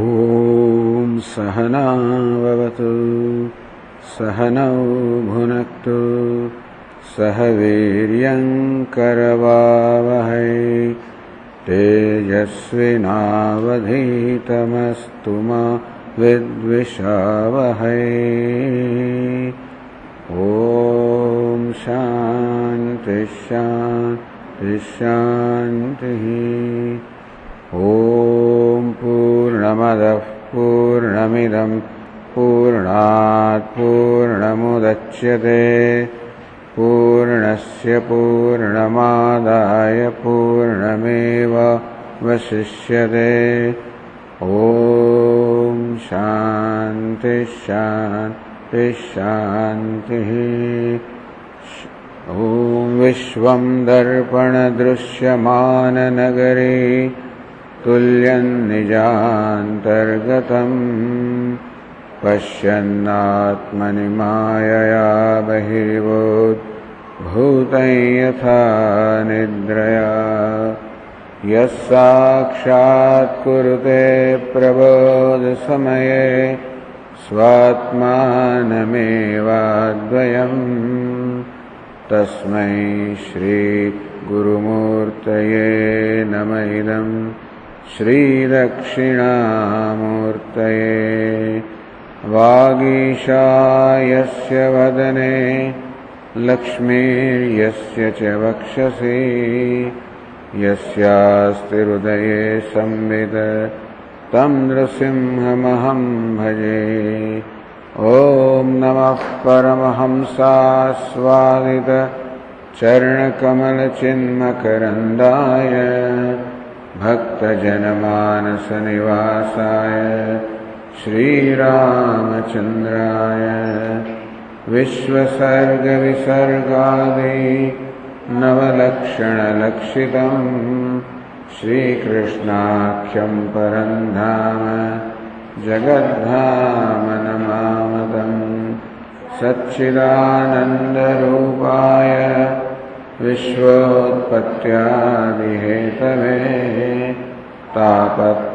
ॐ सहनाववतु सहनौ भुनक्तु सह वीर्यङ्करवावहै तेजस्विनावधीतमस्तु मा विद्विषावहै। ॐ शान्ति शान्ति शान्तिः। ॐ पूर्णमदः पूर्णमिदं पूर्णात् पूर्णमुदच्यते पूर्णस्य पूर्णमादाय पूर्णमेवावशिष्यते। ॐ शान्ति शान्ति शान्तिः। ॐ विश्वं दर्पणदृश्यमाननगरे तुल्यं निजान्तर्गतम् पश्यन्नात्मनि मायया बहिर्भूतं यथा निद्रया। यः साक्षात् कुरुते प्रबोधसमये स्वात्मानमेवाद्वयम् तस्मै श्रीगुरुमूर्तये नमः। इदं श्रीदक्षिणामूर्तये। वागीशायस्य वदने लक्ष्मीर्यस्य च वक्षसि यस्यास्ति हृदये संवित् तं नृसिंहमहं भजे। ॐ नमः परमहंसास्वादित चरणकमलचिन्मकरन्दाय भक्तजनमानसनिवासाय श्रीरामचन्द्राय विश्वसर्गविसर्गादि नवलक्षणलक्षितं श्रीकृष्णाख्यं परं धाम जगद्धाम नमामतं। सच्चिदानन्दरूपाय विश्वोत्पत्त्यादिहेतवे तापत्रयविनाशाय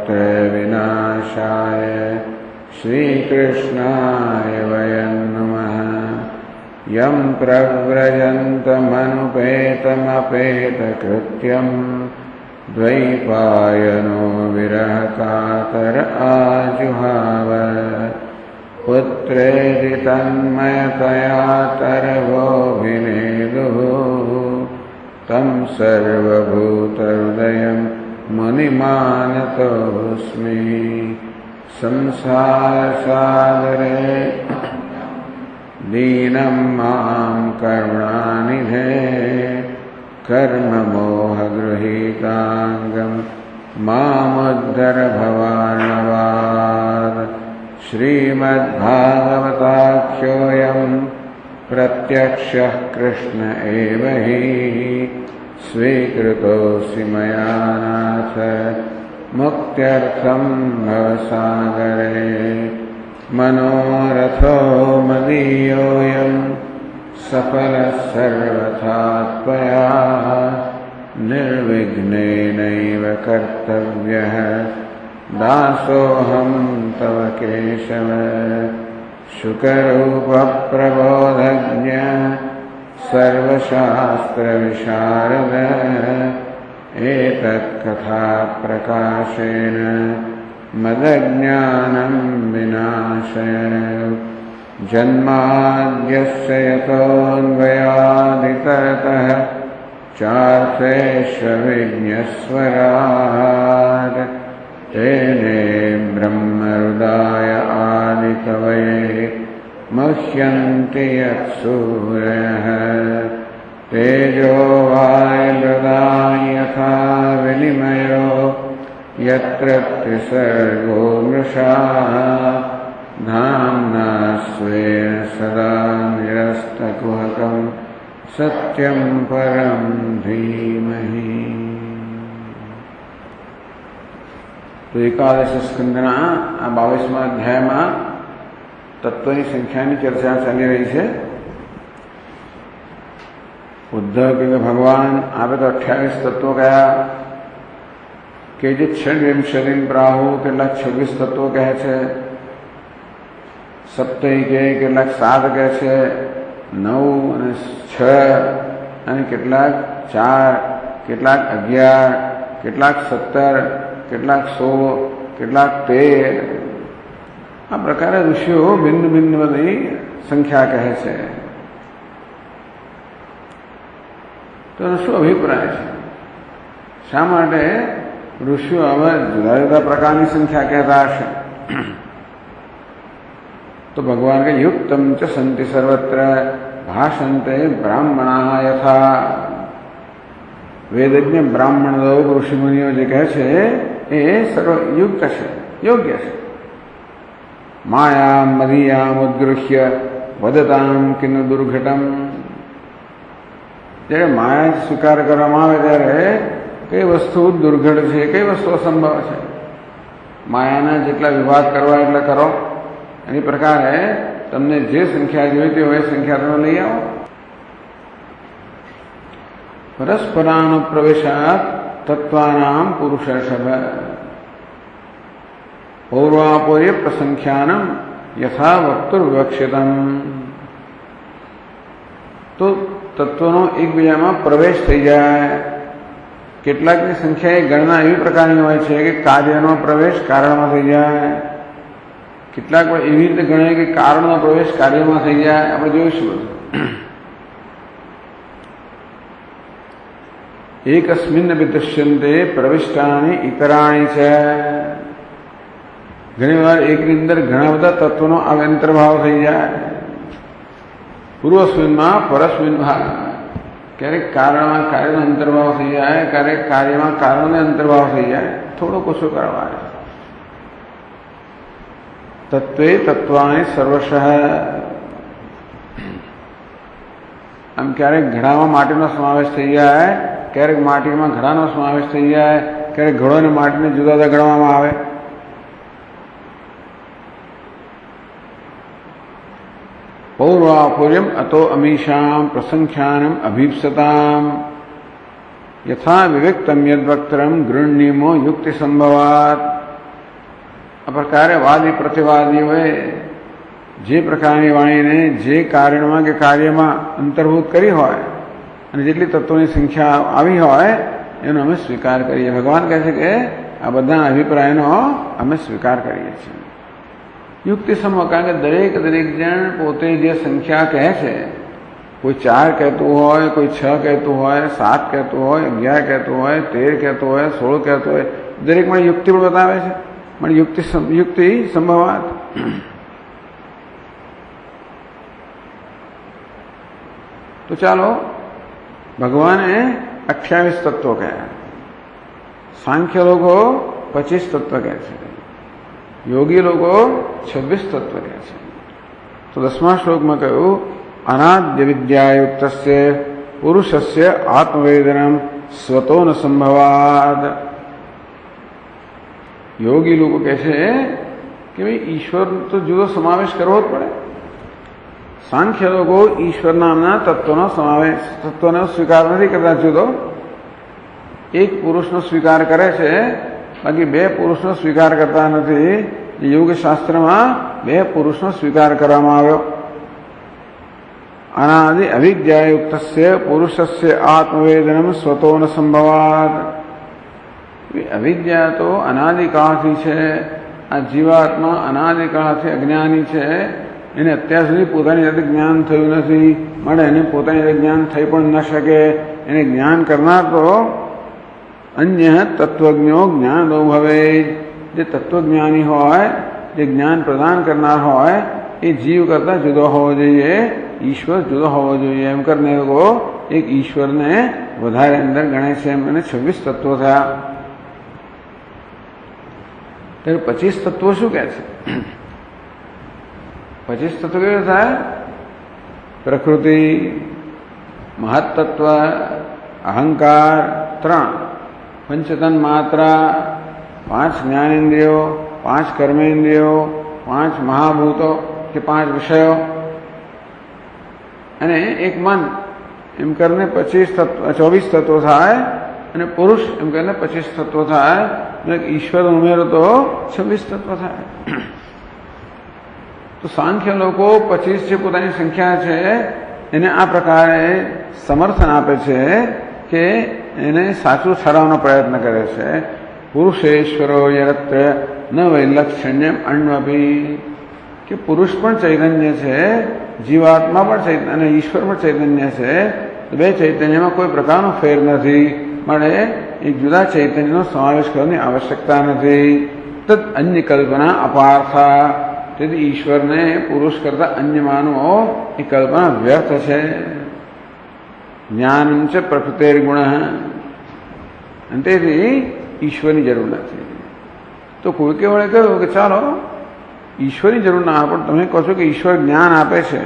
श्रीकृष्णाय वयं नमः। यं प्रव्रजन्तमनुपेतमपेतकृत्यं द्वैपायनो विरहकातर आजुहाव। पुत्रेति तन्मयतया तरवोऽभिनेदुः तं सर्वभूतहृदयं मुनिमानतोऽस्मि। संसारसागरे दीनं मां करुणानिधे कर्ममोहगृहीताङ्गं मामुद्धर भवार्णवात्। श्रीमद्भागवताख्योऽयं प्रत्यक्षः कृष्ण एव हि स्वीकृतोऽसि मया नाथ मुक्त्यर्थं भवसागरे। मनोरथो मदीयोऽयं सफलः सर्वथा त्वया निर्विघ्नेनैव कर्तव्यः दासोऽहं तव केशव। शुकरूपप्रबोधज्ञ सर्वशास्त्रविशारद एतत्कथाप्रकाशेन मदज्ञानं विनाशय। जन्माद्यस्य यतोऽन्वयादितरतः चार्थेष्वभिज्ञस्वराट् तेने ब्रह्महृदाय आदिकवये मुह्यन्ति यत्सूरयः। तेजो वायुर्दां यथा विनिमयो यत्र त्रिसर्गो मृषा धाम्ना स्वेन सदा निरस्तकुहकं सत्यं परं धीमहि। તો એકાદશ સ્કંદના આ 22મા અધ્યાયમાં તત્વની સંખ્યાની ચર્ચા ચાલી રહી છે। उद्धव के भगवान आप तो 28 तत्व गया કે જે 26 પ્રાહુ કેટલાક 26 તત્વો કહે છે, સપ્તૈકે કેટલાક 7 કહે છે, 9 અને 6 અને કેટલાક 4, કેટલાક 11, કેટલાક 17, કેટલાક 16, કેટલાક 13. આ પ્રકારે ઋષિઓ ભિન્ન ભિન્ન બધી સંખ્યા કહે છે. તો એનો શું અભિપ્રાય છે? શા માટે ઋષિઓ હવે જુદા જુદા પ્રકારની સંખ્યા કહેતા હશે? તો ભગવાન કે યુક્તમ ચ સંતિ સર્વત્ર ભાષંતે બ્રાહ્મણા યથા. વેદજ્ઞ બ્રાહ્મણ લોક ઋષિમુનિઓ જે કહે છે એ સર્વયુક્ત છે, યોગ્ય છે. માયામ મદીયામ ઉદ્ગૃહ્ય વદતામ કિન્ન દુર્ઘટમ. જ્યારે માયા સ્વીકાર કરવામાં આવે ત્યારે કઈ વસ્તુ દુર્ઘટ છે, કઈ વસ્તુ અસંભવ છે. માયાના જેટલા વિવાદ કરવા એટલે કરો. એની પ્રકારે તમને જે સંખ્યા જોઈતી હોય એ સંખ્યા તમે લઈ આવો. પરસ્પરાનો પ્રવેશાત તત્વાનામ પુરુષર્ષભ પૌર્વાપૌર્ય પ્રસંખ્યાનમ યથા વક્તુર વિવક્ષિતમ. તો તત્વનો એકબીજામાં પ્રવેશ થઈ જાય. કેટલાકની સંખ્યા એ ગણના એવી પ્રકારની હોય છે કે કાર્યનો પ્રવેશ કારણમાં થઈ જાય. કેટલાક એવી રીતે ગણાય કે કારણનો પ્રવેશ કાર્યમાં થઈ જાય. આપણે જોઈશું. એકસ્મિન વિદૃશ્યન્તે પ્રવિષ્ટાની ઇતરાણી છે. ઘણી વાર એકની અંદર ઘણા બધા તત્વોનો અંતર્ભાવ થઈ જાય. પૂર્વસ્મિનમાં પરસ્મિન ભાગ. ક્યારેક કારણમાં કાર્યનો અંતર્ભાવ થઈ જાય, ક્યારેક કાર્યમાં કારણનો અંતર્ભાવ થઈ જાય. થોડો ઓછો કરવા તત્વે તત્વાની સર્વશઃ. આમ ક્યારેક ઘડામાં માટીનો સમાવેશ થઈ જાય, ક્યારેક માટીમાં ઘડાનો સમાવેશ થઈ જાય, ક્યારેક ઘડો અને માટીને જુદા જુદા ગણવામાં આવે. પૌર્વાપૌર્યમ અતો અમીષામ પ્રસંખ્યાનમ અભીપ્સતામ યથા વિવેક્તમ યદ્વક્તરમ ગૃહ્ણ્યમો યુક્તિ સંભવાત. આ પ્રકારે વાદી પ્રતિવાદીઓએ જે પ્રકારની વાણીને જે કારણમાં કે કાર્યમાં અંતર્ભૂત કરી હોય અને જેટલી તત્વોની સંખ્યા આવી હોય એનો અમે સ્વીકાર કરીએ. ભગવાન કહે છે કે આ બધા અભિપ્રાયનો અમે સ્વીકાર કરીએ છીએ. યુક્તિ સંભવ, કારણ કે દરેક જણ પોતે જે સંખ્યા કહે છે, કોઈ 4 કહેતું હોય, કોઈ 6 કહેતું હોય, 7 કહેતું હોય, 11 કહેતું હોય, 13 કહેતું હોય, 16 કહેતું હોય, દરેકમાં યુક્તિ પણ બતાવે છે. પણ યુક્તિ સંભવાત. તો ચાલો, ભગવાને 28 તત્વો કહ્યા. સાંખ્ય લોકો 25 તત્વ કહે છે, યોગી લોકો 26 તત્વ કહે છે. તો 10મા શ્લોકમાં કહ્યું અનાદ્ય વિદ્યાયુક્તસ્ય પુરુષસ્ય આત્મવેદનમ સ્વતો ન સંભવાદ. યોગી લોકો કહે છે કે ભાઈ ઈશ્વર તો જુદો સમાવેશ કરવો જ પડે. સાંખ્ય લોકો ઈશ્વર નામના તત્વનો સ્વીકાર નથી કરતા જુદો. એક પુરુષનો સ્વીકાર કરે છે, બાકી 2 પુરુષનો સ્વીકાર કરતા નથી. યોગશાસ્ત્રમાં 2 પુરુષનો સ્વીકાર કરવામાં આવ્યો. અનાદિ અવિદ્યાયુક્તસ્ય પુરુષસ્ય આત્મવેદનમ સ્વતો ન સંભવાત. અવિદ્યા તો અનાદિકાળથી છે. આ જીવાત્મા અનાદિકાળથી અજ્ઞાની છે. એને અત્યાર સુધી પોતાની જાતે જ્ઞાન થયું નથી, મળે એને પોતાની જાતે જ્ઞાન થઈ પણ ન શકે. એને જ્ઞાન કરનાર તો અન્ય તત્વજ્ઞો જ્ઞાન ભવે. જે તત્વજ્ઞાની હોય, જે જ્ઞાન પ્રદાન કરનાર હોય, એ જીવ કરતા જુદો હોવો જોઈએ, ઈશ્વર જુદો હોવો જોઈએ. એમ કરીને લોકો એક ઈશ્વરને વધારે અંદર ગણે છે. એમ એને 26 તત્વો થયા. ત્યારે 25 તત્વો શું કહે છે? 25 તત્વો કેવા થાય? પ્રકૃતિ, મહત્તત્વ, અહંકાર 3, પંચતન માત્રા, 5 જ્ઞાનેન્દ્રિયો, 5 કર્મેન્દ્રિયો, 5 મહાભૂતો કે 5 વિષયો અને 1 મન. એમ કરીને 24 તત્વો થાય. અને પુરુષ એમ કહીને 25 તત્વો થાય અને ઈશ્વર ઉમેરો તો 26 તત્વો થાય. તો સાંખ્ય લોકો 25 જે પોતાની સંખ્યા છે એને આ પ્રકારે સમર્થન આપે છે કે એને સાચું ઠરાવવાનો પ્રયત્ન કરે છે. પુરુષેશ્વરો યત્ર ન વૈલક્ષણ્યમ અણ્વપી, કે પુરુષ પણ ચૈતન્ય છે, જીવાત્મા પણ ચૈતન્ય અને ઈશ્વર પણ ચૈતન્ય છે. બે ચૈતન્યમાં કોઈ પ્રકારનો ફેર નથી, માટે એક જુદા ચૈતન્યનો સમાવેશ કરવાની આવશ્યકતા નથી. તદ અન્ય કલ્પના અપાર્થા, તેથી ઈશ્વરને પુરુષ કરતા અન્ય માનવો એ કલ્પના વ્યર્થ છે. જ્ઞાન છે પ્રકૃતિર ગુણ, અને તેથી ઈશ્વરની જરૂર નથી. તો કોઈ કેવળે કહ્યું કે ચાલો ઈશ્વરની જરૂર ના પણ તમે કહો છો કે ઈશ્વર જ્ઞાન આપે છે,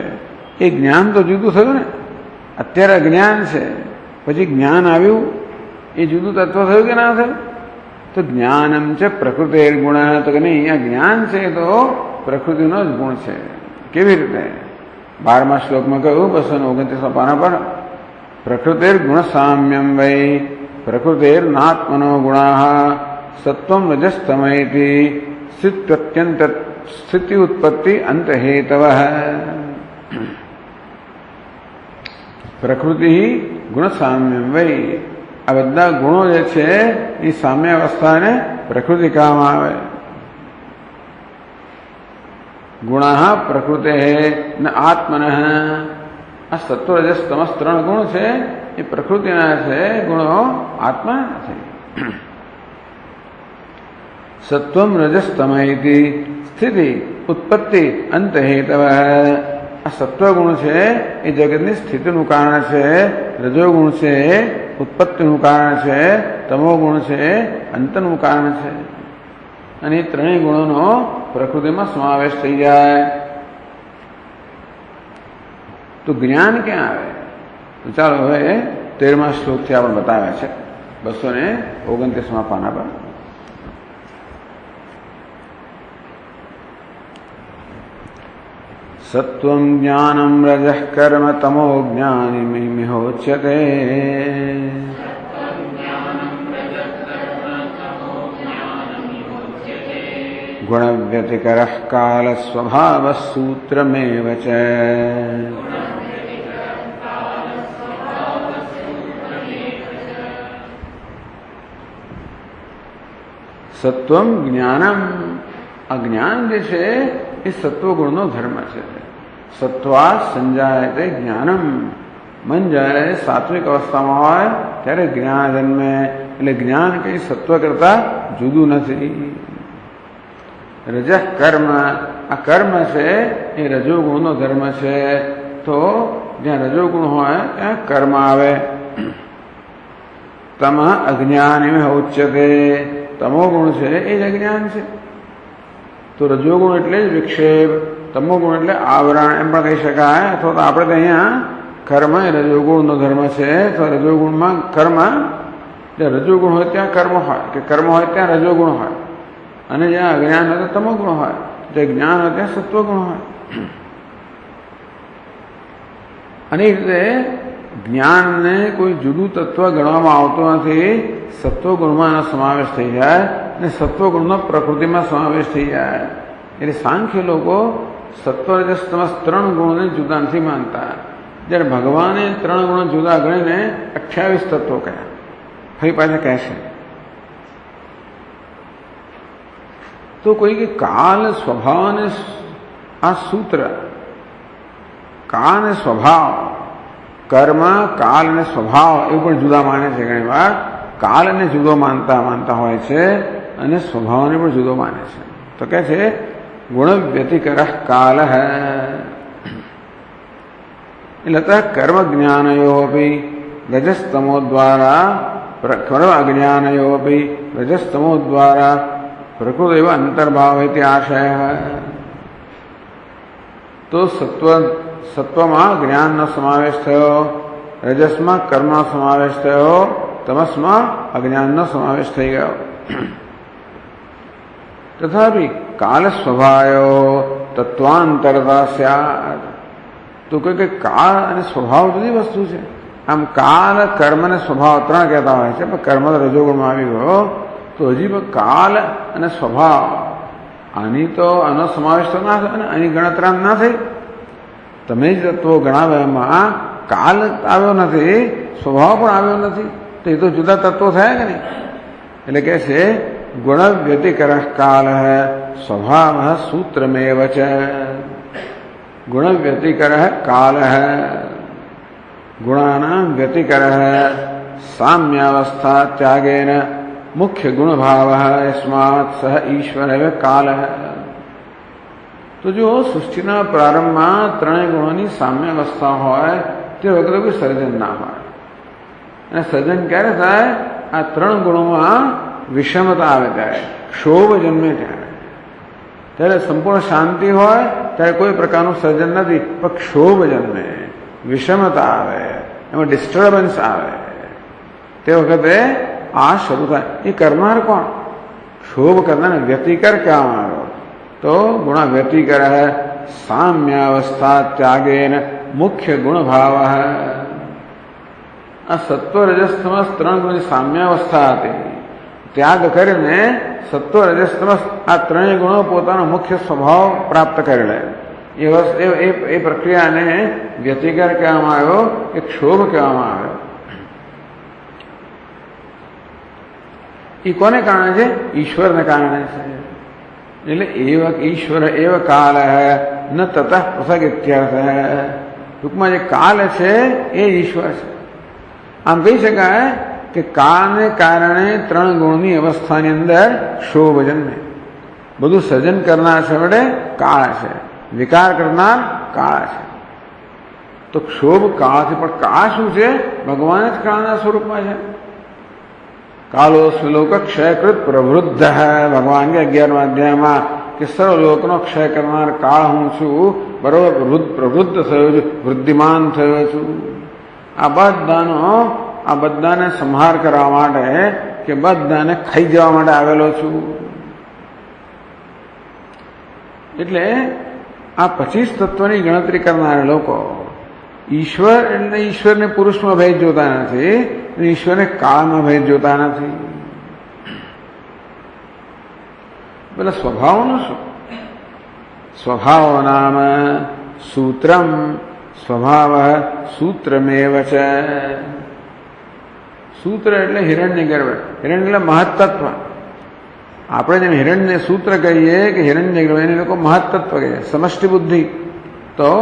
એ જ્ઞાન તો જુદું થયું ને. અત્યારે અજ્ઞાન છે, પછી જ્ઞાન આવ્યું, એ જુદું તત્વ થયું કે ના થયું? તો જ્ઞાનમ છે પ્રકૃતિર ગુણ, તો કે નહીં, અહીંયા જ્ઞાન છે તો પ્રકૃતિનો જ ગુણ છે. કેવી રીતે? 12મા શ્લોકમાં કહ્યું 229 પાના પર, પ્રકૃતિર ગુણ સામ્યમ વૈ પ્રકૃતિર નાત્મનો ગુણાઃ સત્વમ રજસ્તમૈતિ સ્થિત્યત્યંત સ્થિતિ ઉત્પત્તિ અંત હેતવઃ. પ્રકૃતિ ગુણ સામ્યમ વૈ, આ બધા ગુણો જે છે એ સામ્ય અવસ્થાને પ્રકૃતિ કહેવામાં આવે. ગુણાઃ પ્રકૃતે ન આત્મન, આ સત્વ રજસ તમસ 3 ગુણ છે એ પ્રકૃતિના છે, ગુણો આત્મા નથી. સત્વમ રજસ તમૈતિ સ્થિતિ ઉત્પત્તિ અંત હેતવ, આ સત્વગુણ છે એ જગતની સ્થિતિનું કારણ છે, રજોગુણ છે ઉત્પત્તિનું કારણ છે, તમોગુણ છે અંતનું કારણ છે. અને એ 3 ગુણોનો પ્રકૃતિમાં સમાવેશ થઈ જાય તો જ્ઞાન ક્યાં આવે? તો ચાલો હવે 13મા શ્લોકથી આપણે બતાવ્યા છે 229મા પાના પર. સત્વમ જ્ઞાનમ રજઃ કર્મ તમો જ્ઞાનિમિહોચ્યતે. ગુણવ્યતિકરઃ કાલ સ્વભાવ સૂત્રમેવ ચ. સત્વમ જ્ઞાનમ, આ જ્ઞાન જે છે એ સત્વગુણનો ધર્મ છે. સત્વા સંજાયતે જ્ઞાનમ, મન જ્યારે સાત્વિક અવસ્થામાં હોય ત્યારે જ્ઞાન જન્મે. એટલે જ્ઞાન કંઈ સત્વ કરતા જુદું નથી. રજ કર્મ, આ કર્મ છે એ રજોગુણનો ધર્મ છે. તો જ્યાં રજોગુણ હોય ત્યાં કર્મ આવે. તમ અજ્ઞાનિ ઉચ્યતે, તમોગુણ છે એ જ અજ્ઞાન છે. તો રજોગુણ એટલે જ વિક્ષેપ, તમોગુણ એટલે આવરણ એમ પણ કહી શકાય. અથવા તો આપણે તો અહીંયા કર્મ એ રજોગુણનો ધર્મ છે. તો રજોગુણમાં કર્મ, જ્યાં રજોગુણ હોય ત્યાં કર્મ હોય, કે કર્મ હોય ત્યાં રજોગુણ હોય, અને જ્યાં અજ્ઞાન હોય તો તમોગુણ હોય, જ્યાં જ્ઞાન હોય ત્યાં સત્વગુણ હોય. અને એ રીતે જ્ઞાનને કોઈ જુદું તત્વ ગણવામાં આવતું નથી. સત્વગુણમાં એનો સમાવેશ થઈ જાય અને સત્વગુણનો પ્રકૃતિમાં સમાવેશ થઈ જાય. એટલે સાંખ્ય લોકો સત્વ રજસ તમસ 3 ગુણોને જુદા નથી માનતા. જ્યારે ભગવાને 3 ગુણો જુદા ગણીને 28 તત્વો કહ્યા. ફરી પાછા કહેશે તો કોઈ કે કાલ સ્વભાવ અને આ સૂત્ર, કાળ અને સ્વભાવ, કર્મ કાલ અને સ્વભાવ એવું પણ જુદા માને છે. ઘણી વાર કાલને જુદો માનતા હોય છે અને સ્વભાવને પણ જુદો માને છે. તો કહે છે ગુણ વ્યતિકરઃ કાલ. એટલે કર્મ જ્ઞાનયોપી રજસ્તમો દ્વારા, કર્મ અજ્ઞાનયોપી રજસ્તમો દ્વારા પ્રકૃતિ એવા અંતર્ભાવ તે આશય. તો સત્વમાં જ્ઞાનનો સમાવેશ થયો, રજસમાં કર્મનો સમાવેશ થયો, તમસમાં અજ્ઞાનનો સમાવેશ થઈ ગયો. તથાપિ કાલ સ્વભાયો તત્વાંતરતા સ્યાદ. તો કે કાળ અને સ્વભાવ જુદી વસ્તુ છે. આમ કાલ કર્મ અને સ્વભાવ ત્રણ કહેતા હોય છે, પણ કર્મ રજોગુણમાં આવી ગયો તો હજી પણ કાલ અને સ્વભાવ આનો સમાવેશ તો ના થાય ને, આની ગણતરા ના થઈ. તમે જ તત્વો ગણાવ્યા એમાં કાલ આવ્યો નથી, સ્વભાવ પણ આવ્યો નથી, તો એ તો જુદા તત્વો થયા કે નહીં. એટલે કે છે ગુણ વ્યતિકર કાલ સ્વભાવ સૂત્રમેવ છે. ગુણ વ્યતિકર કાલ गुणानां व्यतिकर साम्यावस्था त्यागेन मुख्य गुण भाव यस्मात् सह ईश्वर काल. तो जो सृष्टिना प्रारंभમાં ત્રણેય ગુણોની સામ્યાવસ્થા હોય તે વગર કોઈ સર્જન ના હોય. અને સર્જન ક્યારે થાય? આ ત્રણ ગુણોમાં વિષમતા આવે ત્યારે, ક્ષોભ જન્મે ત્યારે સંપૂર્ણ શાંતિ હોય ત્યારે કોઈ પ્રકારનું સર્જન નથી, પણ ક્ષોભ જન્મે, વિષમતા આવે, એમાં ડિસ્ટર્બન્સ આવે, તે વખતે આ શરૂ થાય. એ કરનાર કોણ? ક્ષોભ કરનાર વ્યતિકર કહેવામાં આવ્યો. તો ગુણ વ્યતિકર સામ્યાવસ્થા ત્યાગેન મુખ્ય ગુણ ભાવ. આ સત્વ રજસ તમસ ત્રણ ગુણની સામ્યાવસ્થા હતી, ત્યાગ કરીને સત્વ રજસ તમસ આ ત્રણેય ગુણો પોતાનો મુખ્ય સ્વભાવ પ્રાપ્ત કરી લે. એ પ્રક્રિયાને વ્યતિકર કહેવામાં આવ્યો કે ક્ષોભ કહેવામાં આવ્યો. એ કોને કારણે છે? ઈશ્વરને કારણે છે. એટલે ઈશ્વર એવ કાલ ન તતઃ પૃથક ઇત્યર્થ. ટૂંકમાં જે કાલ છે એ ઈશ્વર છે. આમ કહી શકાય કે કાળને કારણે ત્રણ ગુણની અવસ્થાની અંદર ક્ષોભ જન્મે. બધું સર્જન કરનાર છે વડે કાળ છે, વિકાર કરનાર કાળ છે. તો ક્ષોભ કાળ છે, પણ કાળ શું છે? ભગવાન જ કાળના સ્વરૂપમાં છે. કાલો સ્વલોક ક્ષયકૃત પ્રવૃદ્ધ. ભગવાન કે 11મા અધ્યાયમાં કે સર્વલોકનો ક્ષય કરનાર કાળ હું છું, બરોબર પ્રવૃદ્ધ થયો છું, વૃદ્ધિમાન થયો છું. આ બધાને સંહાર કરવા માટે કે બધાને ખાઈ જવા માટે આવેલો છું. એટલે આ 25 તત્વની ગણતરી કરનારા લોકો ઈશ્વર એટલે ઈશ્વરને પુરુષમાં ભેદ જોતા નથી, ઈશ્વરને કાળમાં ભેદ જોતા નથી. પેલા સ્વભાવનું શું? સ્વભાવ નામ સૂત્રમ સ્વભાવ સૂત્રમેવ છે. સૂત્ર એટલે હિરણ્યગર્ભ. હિરણ્ય એટલે મહત્તત્વ. આપણે જેમ હિરણ્ય સૂત્ર કહીએ કે હિરણ્યગર્ભ, એને લોકો મહત્તત્વ કહીએ, સમષ્ટિ બુદ્ધિ. તો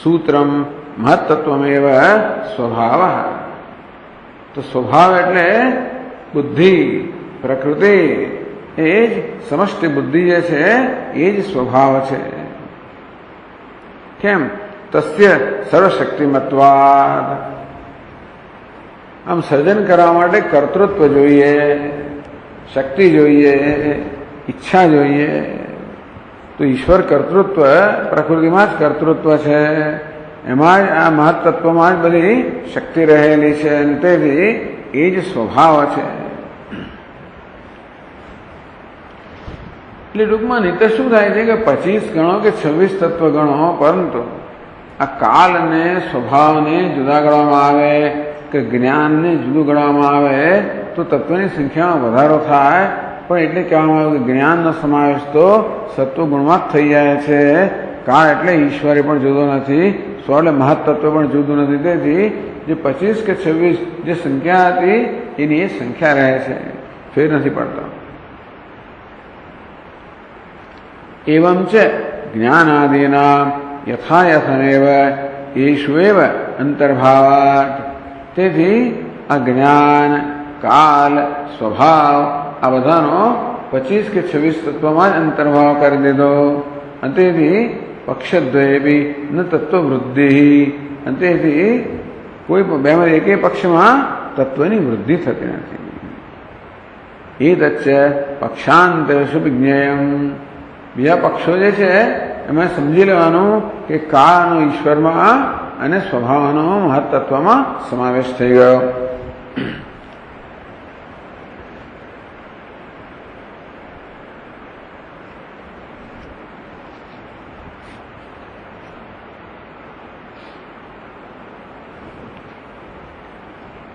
સૂત્રમ મહત્તત્વમેવ સ્વભાવ. તો સ્વભાવ એટલે બુદ્ધિ, પ્રકૃતિ, એ જ સમષ્ટિ બુદ્ધિ જે છે એ જ સ્વભાવ છે. કેમ? તસ્ય સર્વશક્તિમત્વાદ. આમ સર્જન કરવા માટે કર્તૃત્વ જોઈએ, શક્તિ જોઈએ, ઈચ્છા જોઈએ. તો ઈશ્વર કર્તૃત્વ, પ્રકૃતિમાં જ કર્તૃત્વ છે, એમાં જ આ મહત્તત્વમાં જ બધી શક્તિ રહેલી છે, અને તેથી એ જ સ્વભાવ છે. એટલે ટૂંકમાં નિત્ય શું થાય છે કે 25 ગણો કે 26 તત્વ ગણો, પરંતુ આ કાલને સ્વભાવને જુદા ગણવામાં આવે કે જ્ઞાનને જુદું ગણવામાં આવે તો તત્વની સંખ્યામાં વધારો થાય. પણ એટલે કહેવામાં આવ્યું કે જ્ઞાનનો સમાવેશ તો સત્વગુણમાં જ થઈ જાય છે. કાળ એટલે ઈશ્વરે પણ જુદો નથી, સ્વ એટલે મહત્તત્વ પણ જુદું નથી. તેથી જે 25 કે 26 જે સંખ્યા હતી એની એ સંખ્યા રહે છે, ફેર નથી પડતો. એવં છે જ્ઞાનાદિના યથાયથમેવ એષ્વેવ અંતર્ભાવાત. તેથી આ જ્ઞાન, કાલ, સ્વભાવ આ બધાનો 25 કે 26 તત્વમાં જ અંતર્ભાવ કરી દીધો. અને તેથી પક્ષદ્વયે બી ન તત્વવૃદ્ધિ. અને તેથી કોઈ બેમાં એકે પક્ષમાં તત્વની વૃદ્ધિ થતી નથી. એ તચ્ચ પક્ષાંતરેષુ વિજ્ઞેયમ. બીજા પક્ષો જે છે એમાં સમજી લેવાનું કે કાળનો ઈશ્વરમાં અને સ્વભાવનો મહત્તત્વમાં સમાવેશ થઈ ગયો.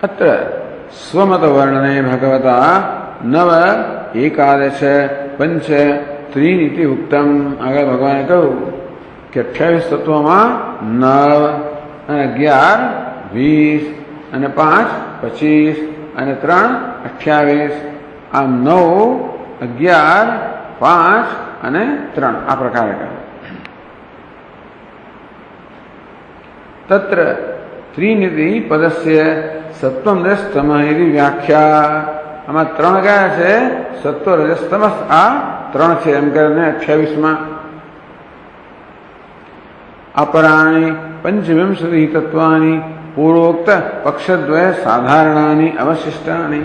अत्र स्वमतवर्णने भगवता नव एकादश पंच त्रीन इति उक्तम। आगे भगवान कहू कि 28 तत्वों 9 અને 11 20 અને 5 25 અને 3 28 આમ 9 11 5 અને 3 આ પ્રકારે કહે। तत्र त्रीनिधि पदस्य सत्वम रजस्तमः इति व्याख्या। आमा 3 क्या है? सत्व रजस तमस आ 3 છે એમ કરીને 28 अपराणि पंचविंशति तत्वानि पूर्वोक्त पक्षद्वय साधारणानि अवशिष्टानि।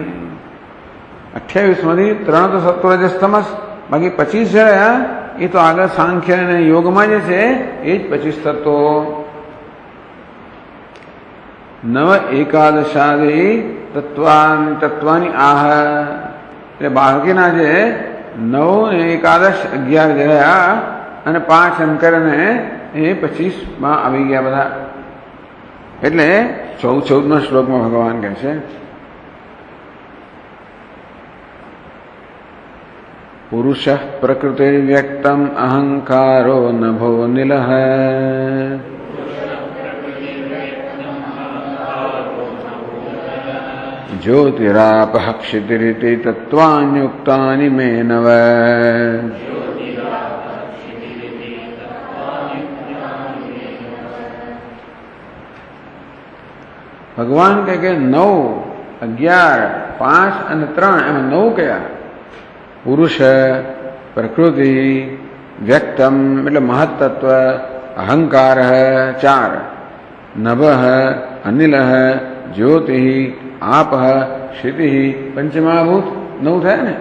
28 માંથી 3 તો સત્વ રજસ તમસ, બાકી 25 છે એ તો આગળ સાંખ્ય અને યોગમાં જે છે એ જ 25 તત્વો। નવ એકાદશાદિ તત્વાની આહ એટલે બાકીના જે 9 ને એકાદશ 11 જે રહ્યા અને 5 એમ કરીને એ 25 માં આવી ગયા બધા। એટલે 14 શ્લોકમાં ભગવાન કહે છે પુરુષઃ પ્રકૃતિર્વ્યક્તમ અહંકારો નભો નિલઃ ज्योतिरापः क्षितिरिति तत्त्वान्युक्तानि मे नव। भगवान कहे कि 9 11 5 અને 3 એમાં 9 કયા? પુરુષ, પ્રકૃતિ, વ્યક્તમ એટલે મહત્તત્વ, અહંકાર 4, નભઃ અનિલ, ज्योति, आप, क्षिति, पंचमहाभूत 9 थे ने।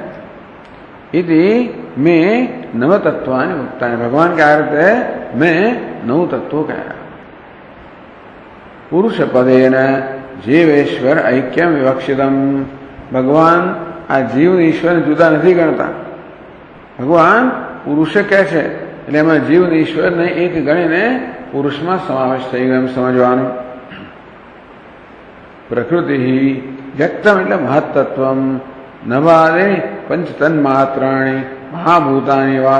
इति मैं नव तत्वानि उक्तानि। भगवान क्या कहते हैं? मैं 9 तत्वों कहा। पुरुष पदेन जीवेश्वर ऐक्यम विवक्षितम। भगवान आ जीव ईश्वर जुदा नहीं गणता। भगवान पुरुष कहे छे એટલે એમાં જીવ ને ઈશ્વર ને એક ગણીને પુરુષમાં સમાવેશ થઈ ગયો એમ સમજવાનું। प्रकृति व्यक्तम એટલે महत्तत्वम, नवादि पंच तन्मात्राणि महाभूतानि वा।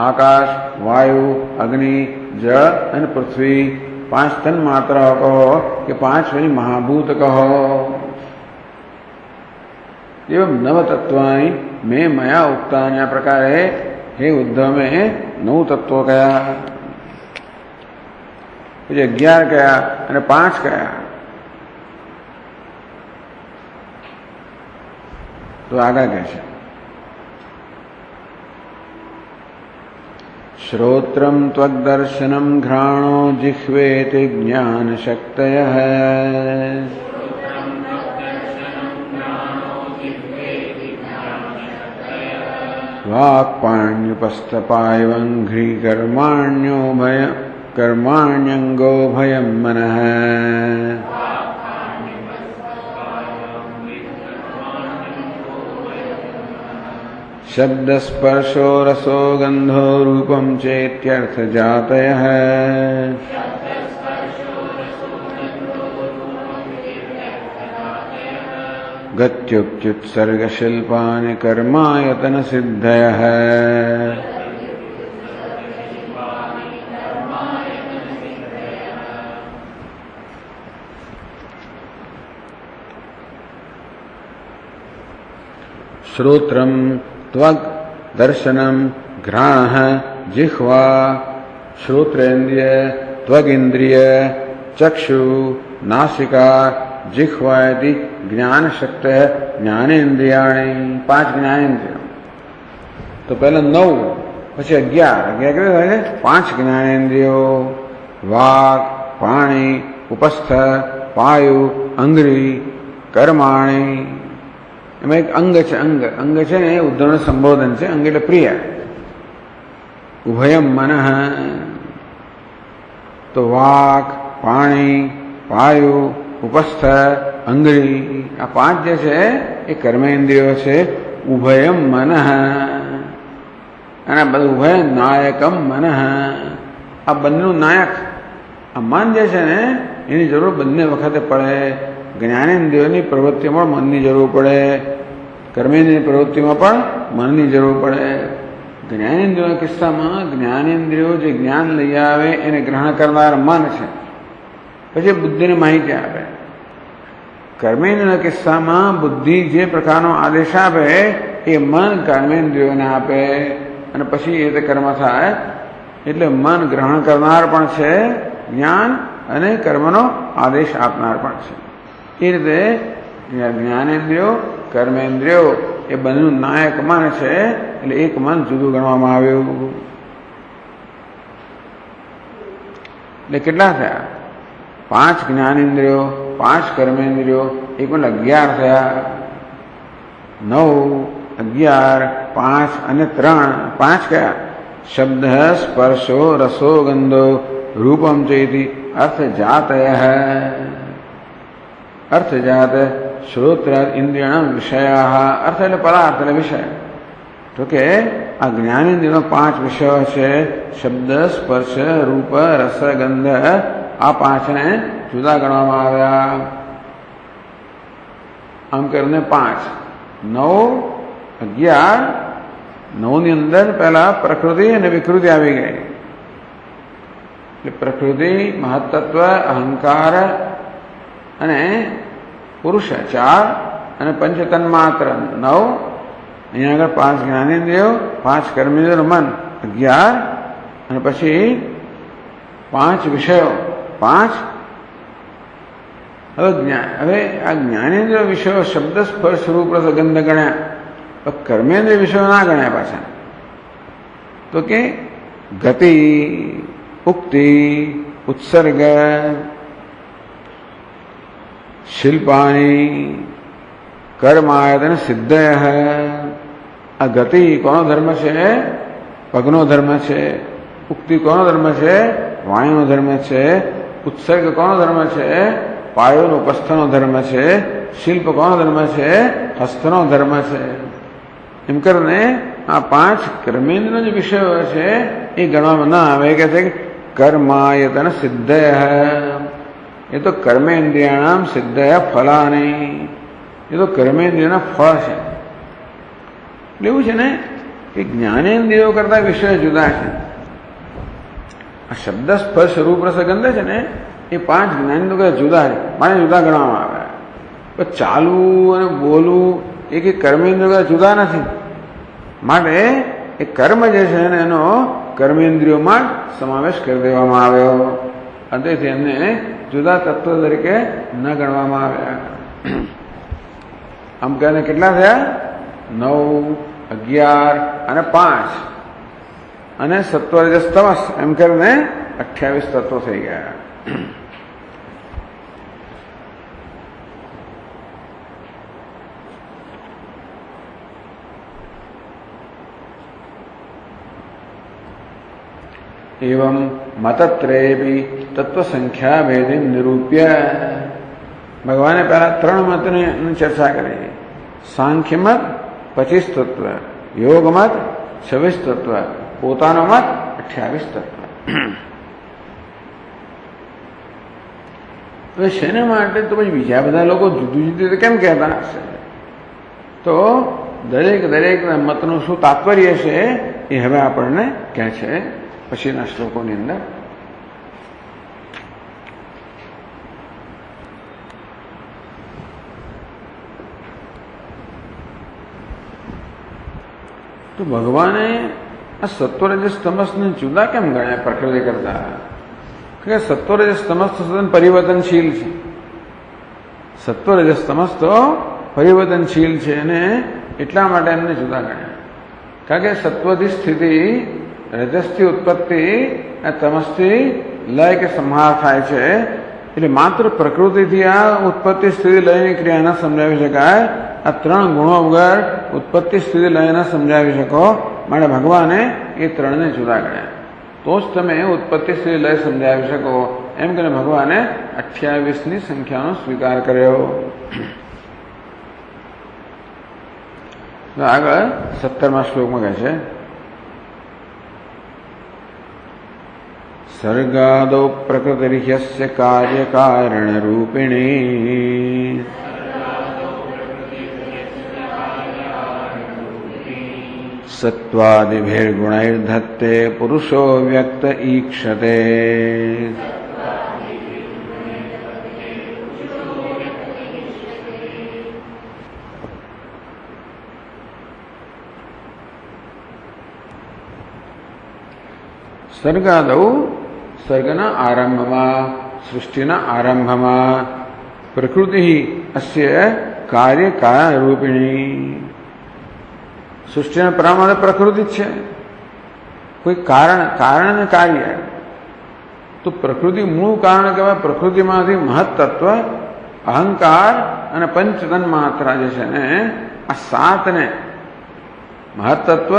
आकाश, वायु, अग्नि, जल और पृथ्वी 5 तन्मात्रा कहो कि 5 महाभूत कहो। एवं नवतत्वानि में मया उक्तानि। आ प्रकारे हे उद्धव में 9 तत्व कया, 11 कया और 5 कया। तो आगे कैसे? श्रोत्रम त्वग्दर्शनम घ्राणो जिह्वेति ज्ञान शक्तयः। वाक्पाण्युपस्थपायवङ्घ्रि कर्माण्यंगो भयं मनः। शब्द स्पर्शो रसो गंधो रूपम चेत्यर्थ जातयः। गत्युक्त्युत्सर्ग शिल्पानि कर्मायतन सिद्धयः। श्रोत्रम त्वग दर्शनम घ्राणः जिह्वा श्रोत्रेन्द्रिय त्वग इंद्रिय चक्षु नासिका जिह्वा इति ज्ञान शक्ति ज्ञानेन्द्रियाणि 5 ज्ञानेन्द्रिय। तो पहले 9 પછી 11 કહે 5 જ્ઞાનેન્દ્રિયો વાક પાણી ઉપસ્થ પાયુ અંગ્રી કર્માણી। એમાં એક અંગ છે। અંગ છે ને એ ઉદ્ધવનું સંબોધન છે। અંગ એટલે પ્રિય। ઉભયમ મનઃ તો વાક પાણી પાયુ ઉપસ્થ અંગ્રી આ 5 જે છે એ કર્મેન્દ્રિયો છે। ઉભયમ મનઃ અને બધું ઉભય નાયકમ મનઃ આ બંનેનું નાયક આ મન જે છે ને એ એની જરૂર બંને વખતે પડે. જ્ઞાનેન્દ્રિયોની પ્રવૃત્તિમાં મનની જરૂર પડે, કર્મેન્દ્રિયની પ્રવૃત્તિમાં પણ મનની જરૂર પડે. જ્ઞાનેન્દ્રિયોના કિસ્સામાં જ્ઞાનેન્દ્રિયો જે જ્ઞાન લઈ આવે એને ગ્રહણ કરનાર મન છે, પછી બુદ્ધિને માહિતી આપે. કર્મેન્દ્રિયના કિસ્સામાં બુદ્ધિ જે પ્રકારનો આદેશ આપે એ મન કર્મેન્દ્રિયોને આપે અને પછી એ તે કર્મ થાય. એટલે મન ગ્રહણ કરનાર પણ છે જ્ઞાન અને કર્મનો આદેશ આપનાર પણ છે. એ રીતે જ્ઞાનેન્દ્રિયો કર્મેન્દ્રિયો એ બંનેનું નાયક મન છે, એટલે એક મન જુદું ગણવામાં આવ્યું. એટલે કેટલા થયા? 5 જ્ઞાનેન્દ્રિયો, 5 કર્મેન્દ્રિયો, એક મન 11 થયા. 9, 11, 5 અને 3. 5 કયા? શબ્દ, સ્પર્શો, રસો, ગંધો, રૂપમ ચેતી અર્થજાતય. અર્થજાત શ્રોત્ર ઇન્દ્રિયણ વિષયા. અર્થ એટલે પદાર્થ એટલે વિષય. તો કે આ જ્ઞાનેન્દ્રિયનો 5 વિષયો છે: શબ્દ, સ્પર્શ, રૂપ, રસ, ગંધ. આ 5ને જુદા ગણવામાં આવ્યા. આમ કરીને 5, 9, 11. 9 ની અંદર પહેલા પ્રકૃતિ અને વિકૃતિ આવી ગઈ. એટલે પ્રકૃતિ, મહત્તત્વ, અહંકાર અને પુરુષ 4 અને પંચતન માત્ર 9. અહીંયા આગળ 5 જ્ઞાનેન્દ્રિયો, 5 કર્મેન્દ્રિયો, મન 11 અને પછી 5 વિષયો 5. હવે આ જ્ઞાનેન્દ્રિય વિષયો શબ્દ, સ્પર્શ, રૂપ, રસ, ગંધ ગણ્યા. કર્મેન્દ્રિય વિષયો ના ગણ્યા પાછા. તો કે ગતિ, ઉક્તિ, ઉત્સર્ગ, શિલ્પાની, કર્માયતન સિદ્ધય. આ ગતિ કોનો ધર્મ છે? પગનો ધર્મ છે. ઉક્તિ કોનો ધર્મ છે? વાણીનો ધર્મ છે. ઉત્સર્ગ કોનો ધર્મ છે? પાયોનો ઉપસ્થનો ધર્મ છે. શિલ્પ કોનો ધર્મ છે? હસ્તનો ધર્મ છે. એમ કરીને આ 5 કર્મેન્દ્રિયનો જે વિષયો છે એ ગણવામાં ના આવે. કે છે કર્માયતન સિદ્ધય. એ તો કર્મેન્દ્રિયાણામ સિદ્ધય ફલાની. એ તો કર્મેન્દ્રિયના ફળ છે. એવું છે ને કે જ્ઞાનેન્દ્રિયો કરતા વિષય જુદા છે. આ શબ્દ, સ્પર્શ, રૂપ, રસ, ગંધ છે ને એ 5 જ્ઞાનેન્દ્રિયો કરતા જુદા છે, માટે જુદા ગણવામાં આવે. પણ ચાલવું અને બોલવું એ કે કર્મેન્દ્રિયો કરતા જુદા નથી. માટે એ કર્મ જે છે ને એનો કર્મેન્દ્રિયોમાં જ સમાવેશ કરી દેવામાં આવ્યો. અને તેથી એમને જુદા તત્વ તરીકે ન ગણવામાં આવ્યા. આમ કહીને કેટલા થયા? 9, 11 અને 5 અને સત્વ, રજસ, તમસ એમ કરીને 28 તત્વો થઈ ગયા. एवं मतत्रयेपि तत्व संख्या भेद निरूप्य. भगवाने पहला 3 मतની ચર્ચા કરી. સાંખ્ય મત 25 તત્વ, યોગ મત 26 તત્વ, પોતાનો મત 28 તત્વ. તો શેના માટે? તો પછી બીજા બધા લોકો જુદું જુદું કેમ કહેતા હશે? તો દરેક મતનું શું તાત્પર્ય છે એ હવે આપણને કહે છે પછીના શ્લોકોની અંદર. તો ભગવાને આ સત્વરજસ તમસને જુદા કેમ ગણ્યા પ્રકૃતિ કરતા? કે સત્વરજસ તમસ તો સદન પરિવર્તનશીલ છે. સત્વરજસ તમસ તો પરિવર્તનશીલ છે અને એટલા માટે એમને જુદા ગણ્યા. કારણ કે સત્વથી સ્થિતિ, રજસથી ઉત્પત્તિ અને તમસથી લય કે સંહાર થાય છે. એટલે માત્ર પ્રકૃતિથી આ ઉત્પત્તિ સ્થિતિ લયની ક્રિયા ન સમજાવી શકાય. આ 3 ગુણો વગર ઉત્પત્તિ સ્થિતિ લય ન સમજાવી શકો. માટે ભગવાને એ 3ને જુદા ગણ્યા. તો જ તમે ઉત્પત્તિ સ્થિતિ લય સમજાવી શકો. એમ કરીને ભગવાને 28ની સંખ્યાનો સ્વીકાર કર્યો. આગળ 17મા શ્લોકમાં કહે છે सर्गादौ प्रकृतिर्ह्यस्य कार्यकारणरूपिणी सत्त्वादिभिर्गुणैर्धत्ते पुरुषो व्यक्त ईक्षते। सर्गादौ सर्गना आरंभમાં सृष्टिना आरंभમાં प्रकृति अस्य कार्यकारणरूपिणी सृष्टिना प्रारंभ प्रकृति છે કોઈ કારણ અને કાર્ય તો પ્રકૃતિ મૂળ કારણ કહેવાય। પ્રકૃતિમાંથી મહત તત્વ અહંકાર અને પંચતન માત્રા જે છે ને આ સાતને મહત તત્વ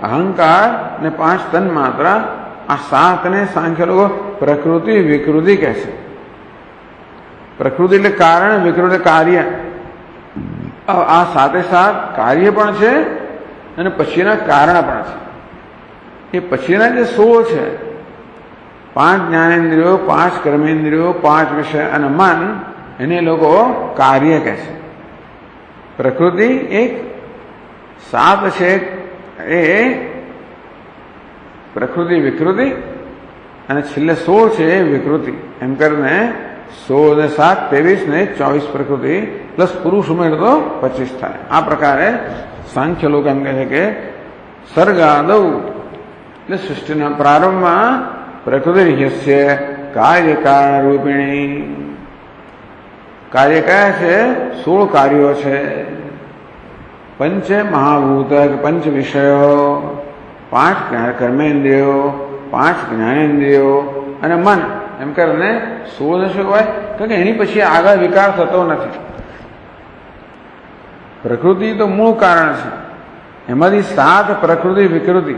અહંકાર ને પાંચ તન માત્રા આ સાતને સાંખ્ય લોકો પ્રકૃતિ વિકૃતિ કહે છે। પ્રકૃતિ એટલે કારણ, વિકૃતિ કાર્ય। આ સાથે સાત કાર્ય પણ છે અને પછીના કારણ પણ છે। એ પછીના જે 16 છે, 5 જ્ઞાનેન્દ્રિયો, 5 કર્મેન્દ્રિયો, 5 વિષય અને મન, એને લોકો કાર્ય કહે છે। પ્રકૃતિ એક 7 છે એ પ્રકૃતિ વિકૃતિ અને છેલ્લે 16 છે એ વિકૃતિ। એમ કરીને 16 ને 7 23 ને 24 પ્રકૃતિ પ્લસ પુરુષ ઉમેર તો 25 થાય। આ પ્રકારે સાંખ્ય લોકો એમ કહે છે કે સર્ગાદૌ એટલે સૃષ્ટિના પ્રારંભમાં પ્રકૃતિ યસ્ય કાર્યકારણ રૂપિણી કાર્ય કયા છે? 16 કાર્યો છે। પંચ મહાભૂત પંચ વિષયો, 5 કર્મેન્દ્રિયો, 5 જ્ઞાનેન્દ્રિયો અને મન, એમ કરીને 16 શું હોય? કારણ કે એની પછી આગળ વિકાર થતો નથી। પ્રકૃતિ તો મૂળ કારણ છે, એમાંથી 7 પ્રકૃતિ વિકૃતિ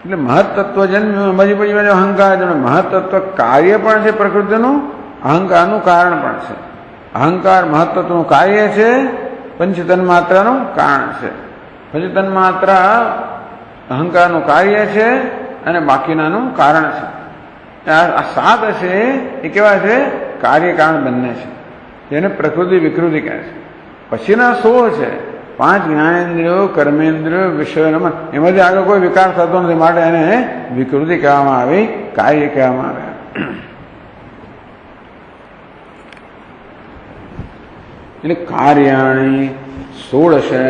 એટલે મહત્તત્વ જન્મ્યું, એમાંથી પછી અહંકાર જન્મ્યો। મહત્તત્વ કાર્ય પણ છે પ્રકૃતિનું, અહંકારનું કારણ પણ છે। અહંકાર મહત્તત્વનું કાર્ય છે, પંચતન માત્રાનું કારણ છે। પંચતન માત્રા અહંકારનું કાર્ય છે અને બાકીનાનું કારણ છે। આ 7 છે એ કેવા છે? કાર્યકારણ બંને છે, જેને પ્રકૃતિ વિકૃતિ કહે છે। પછીના 16 છે, 5 જ્ઞાનેન્દ્રિયો, કર્મેન્દ્રિયો, વિષયો, એમાંથી આગળ કોઈ વિકાર થતો નથી, માટે એને વિકૃતિ કહેવામાં આવી, કાર્ય કહેવામાં આવે। એટલે કાર્યાણી 16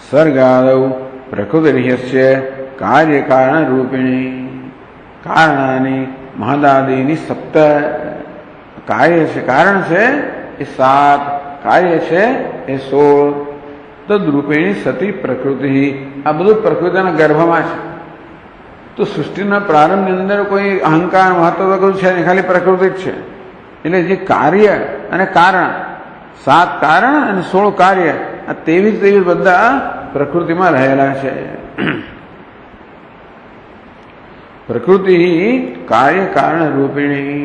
સર્ગાદૌ પ્રકૃતિર્યસ્ય કાર્યકારણ રૂપિણી કારણાની મહદાદિની 7 કાર્ય છે, કારણ છે એ 7, કાર્ય છે એ 16, તદ્રૂપિણી સતી પ્રકૃતિ। આ બધું પ્રકૃતિના ગર્ભમાં છે। તો સૃષ્ટિના પ્રારંભની અંદર કોઈ અહંકાર મહત્વ કયું છે નહીં, ખાલી પ્રકૃતિ જ છે। એટલે જે કાર્ય અને કારણ, 7 કારણ અને 16 કાર્ય, આ 23 બધા પ્રકૃતિમાં રહેલા છે। પ્રકૃતિ કાર્ય કારણ રૂપિણી